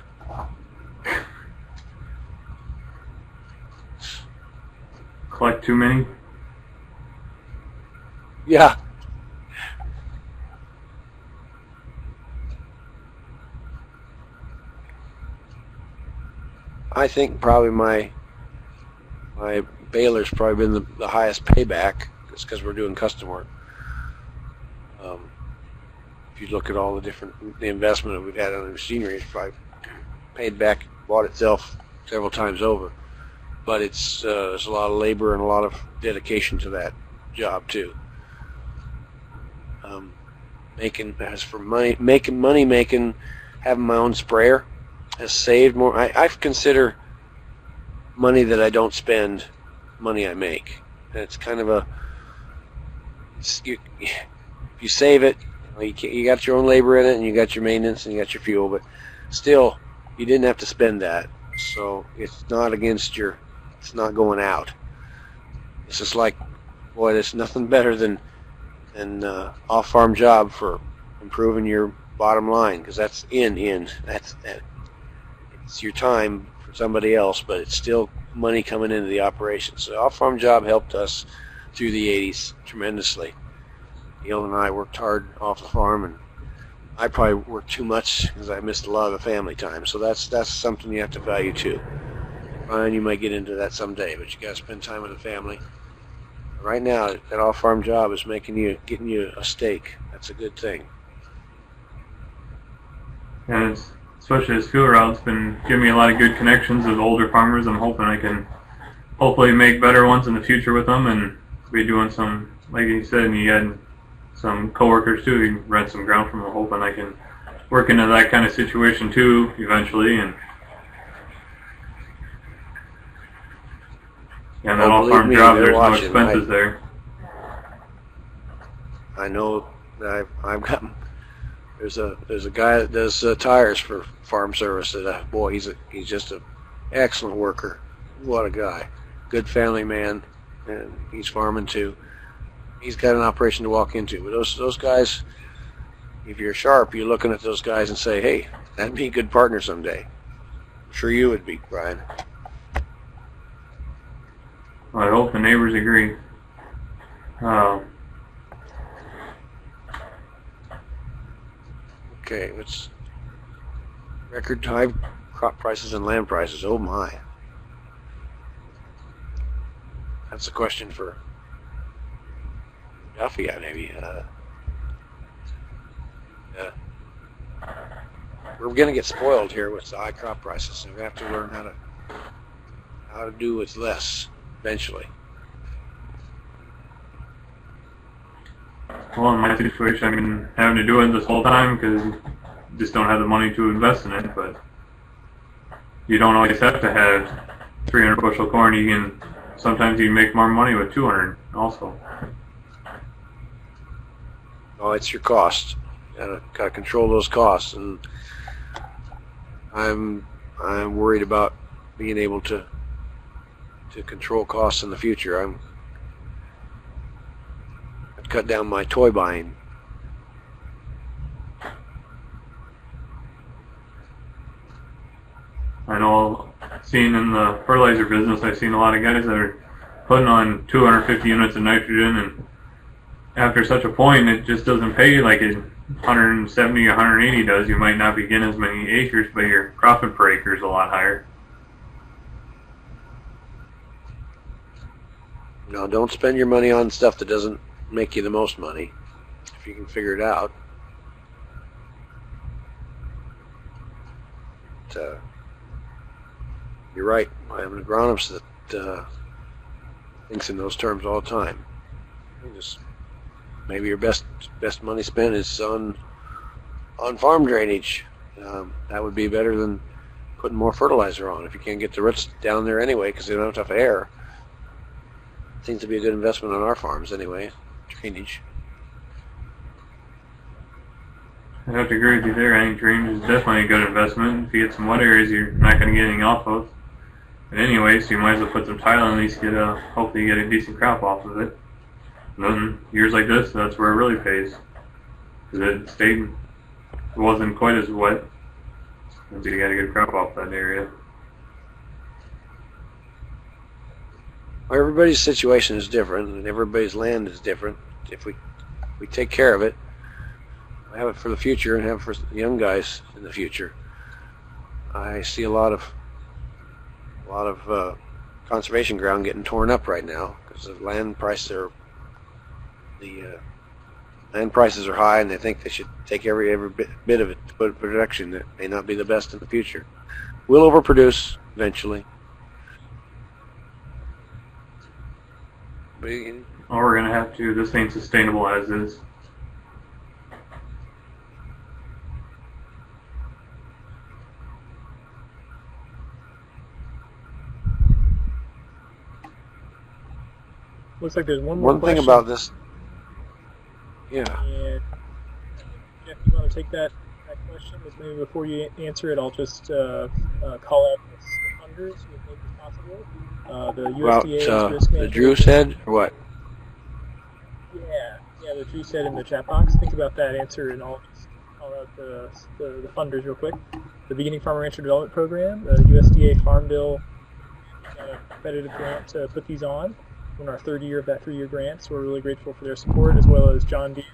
Speaker 3: Collect too many?
Speaker 4: Yeah. I think probably my Baler's probably been the highest payback, just because we're doing custom work. If you look at all the investment that we've had on the machinery, it's probably paid back, bought itself several times over. But it's there's a lot of labor and a lot of dedication to that job too. Making having my own sprayer has saved more. I consider money that I don't spend money I make. And it's kind of you save it, you got your own labor in it, and you got your maintenance, and you got your fuel, but still, you didn't have to spend that. So it's not against it's not going out. It's just like, boy, there's nothing better than an off-farm job for improving your bottom line, because that's it's your time for somebody else, but it's still money coming into the operation. So the off-farm job helped us through the 80s tremendously. Neil and I worked hard off the farm, and I probably worked too much because I missed a lot of the family time. So that's something you have to value too. Ryan, you might get into that someday, but you got to spend time with the family. Right now, that off-farm job is getting you a steak. That's a good thing.
Speaker 3: And especially this field route's been giving me a lot of good connections with older farmers. I'm hoping I can hopefully make better ones in the future with them, and be doing some, like you said, and you had some coworkers too. You can rent some ground from them. Hoping I can work into that kind of situation too eventually, and that off-farm job, there's no expenses there.
Speaker 4: I know that I've got. There's a guy that does tires for farm service. That boy, he's just an excellent worker. What a guy, good family man, and he's farming too. He's got an operation to walk into. But those guys, if you're sharp, you're looking at those guys and say, hey, that'd be a good partner someday. I'm sure you would be, Brian.
Speaker 3: Well, I hope the neighbors agree.
Speaker 4: Okay, it's record high crop prices and land prices. Oh my. That's a question for Duffy, maybe. We're going to get spoiled here with the high crop prices, so we have to learn how to do with less eventually.
Speaker 3: Well, in my situation, I've been having to do it this whole time because I just don't have the money to invest in it. But you don't always have to have 300 bushel corn. Sometimes you can make more money with 200 also.
Speaker 4: Oh, it's your cost. You gotta control those costs, and I'm worried about being able to control costs in the future. I've cut down my toy buying.
Speaker 3: I know, seeing in the fertilizer business, I've seen a lot of guys that are putting on 250 units of nitrogen, and after such a point, it just doesn't pay like it 170 or 180 does. You might not be getting as many acres, but your profit per acre is a lot higher.
Speaker 4: No, don't spend your money on stuff that doesn't make you the most money, if you can figure it out. But, you're right. I have an agronomist that thinks in those terms all the time. Maybe your best money spent is on farm drainage. That would be better than putting more fertilizer on. If you can't get the roots down there anyway because they don't have enough air, it seems to be a good investment on our farms anyway. Drainage.
Speaker 3: I have to agree with you there. I think drainage is definitely a good investment. If you get some wet areas, you're not going to get anything off of. But anyway, so you might as well put some tile and at least hopefully you get a decent crop off of it. And then years like this, that's where it really pays. Because it wasn't quite as wet. And so you got a good crop off that area.
Speaker 4: Well, everybody's situation is different, and everybody's land is different. If we take care of it, have it for the future, and have it for the young guys in the future. I see a lot of conservation ground getting torn up right now because the land prices are high, and they think they should take every bit of it to put in production that may not be the best in the future. We'll overproduce eventually.
Speaker 3: Or we're going to have to. This ain't sustainable as is.
Speaker 1: Looks like there's one more
Speaker 4: One
Speaker 1: question.
Speaker 4: thing about this. Yeah.
Speaker 1: And Jeff, you want to take that question? Maybe before you answer it, I'll just call out the funders as much as possible. The USDA risk
Speaker 4: the Drew said, or what?
Speaker 1: Yeah, the Drew said in the chat box. Think about that answer, and I'll just call out the funders real quick. The Beginning Farmer Rancher Development Program, the USDA Farm Bill, got a competitive grant to put these on. We're in our third year of that 3-year grant, so we're really grateful for their support, as well as John Deere,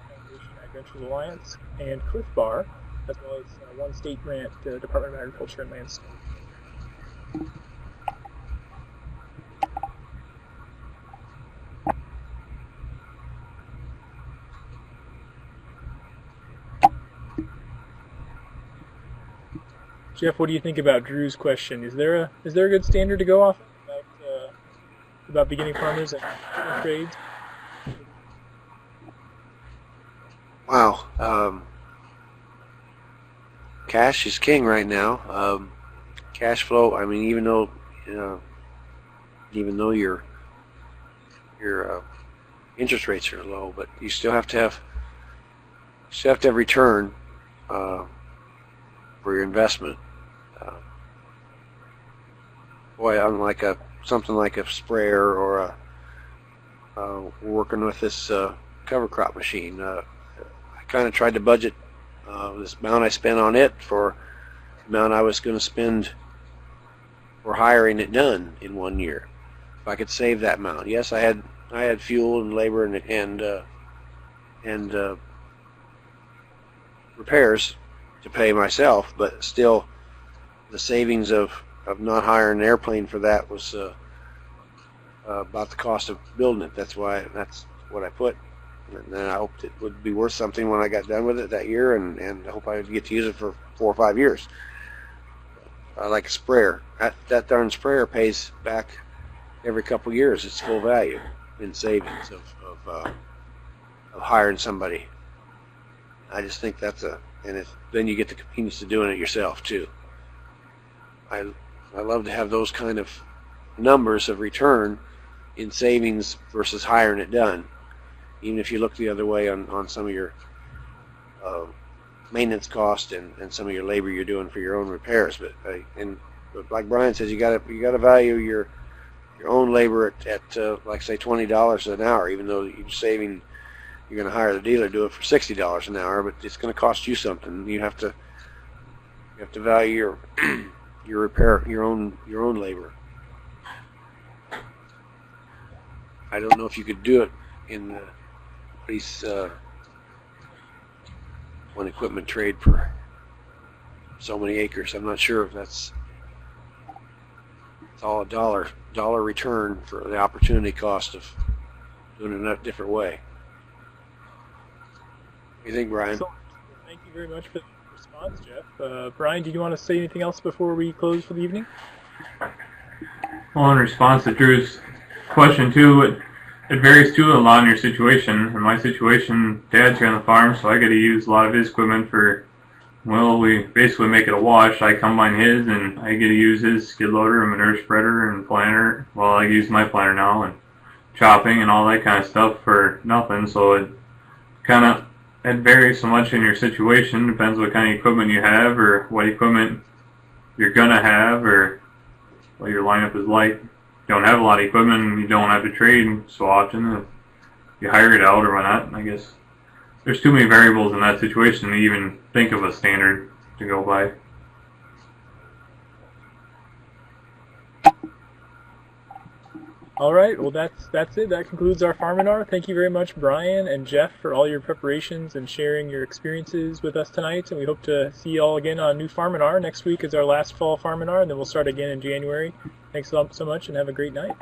Speaker 1: Foundation Ag Ventures Alliance, and Cliff Bar, as well as one state grant, the Department of Agriculture and Land Stewardship. Jeff, what do you think about Drew's question? Is there a good standard to go off about beginning farmers and trades?
Speaker 4: Wow. Cash is king right now. Cash flow. I mean, even though your interest rates are low, but you still have to have return for your investment. Boy, unlike something like a sprayer or working with this cover crop machine, I kind of tried to budget this amount I spent on it for the amount I was going to spend for hiring it done in 1 year. If I could save that amount, yes, I had fuel and labor and repairs to pay myself, but still, the savings of not hiring an airplane for that was about the cost of building it. That's what I put. And then I hoped it would be worth something when I got done with it that year, and I hope I would get to use it for 4 or 5 years. Like a sprayer. That darn sprayer pays back every couple of years its full value in savings of hiring somebody. I just think that's then you get the convenience of doing it yourself too. I love to have those kind of numbers of return in savings versus hiring it done. Even if you look the other way on some of your maintenance cost and some of your labor you're doing for your own repairs, but like Brian says, you got to value your own labor at like say $20 an hour, even though you're saving. You're going to hire the dealer to do it for $60 an hour, but it's going to cost you something. You have to value your repair your own labor. I don't know if you could do it in these one equipment trade for so many acres. I'm not sure if it's all a dollar return for the opportunity cost of doing it in a different way. What do you think, Brian?
Speaker 1: So, thank you very much for the response, Jeff. Brian, do you want to say anything else before we close for the evening?
Speaker 3: Well, in response to Drew's question too, it varies too a lot in your situation. In my situation, Dad's here on the farm, so I got to use a lot of his equipment for, well, we basically make it a wash. I combine his, and I get to use his skid loader and manure spreader and planter. Well, I use my planter now, and chopping and all that kind of stuff for nothing. So it varies so much in your situation. Depends what kind of equipment you have, or what equipment you're gonna have, or what your lineup is like. You don't have a lot of equipment, and you don't have to trade so often. You hire it out or whatnot. I guess there's too many variables in that situation to even think of a standard to go by.
Speaker 1: All right, well that's it. That concludes our Farminar. Thank you very much, Brian and Jeff, for all your preparations and sharing your experiences with us tonight. And we hope to see you all again on new Farminar. Next week is our last fall Farminar, and then we'll start again in January. Thanks so much, and have a great night.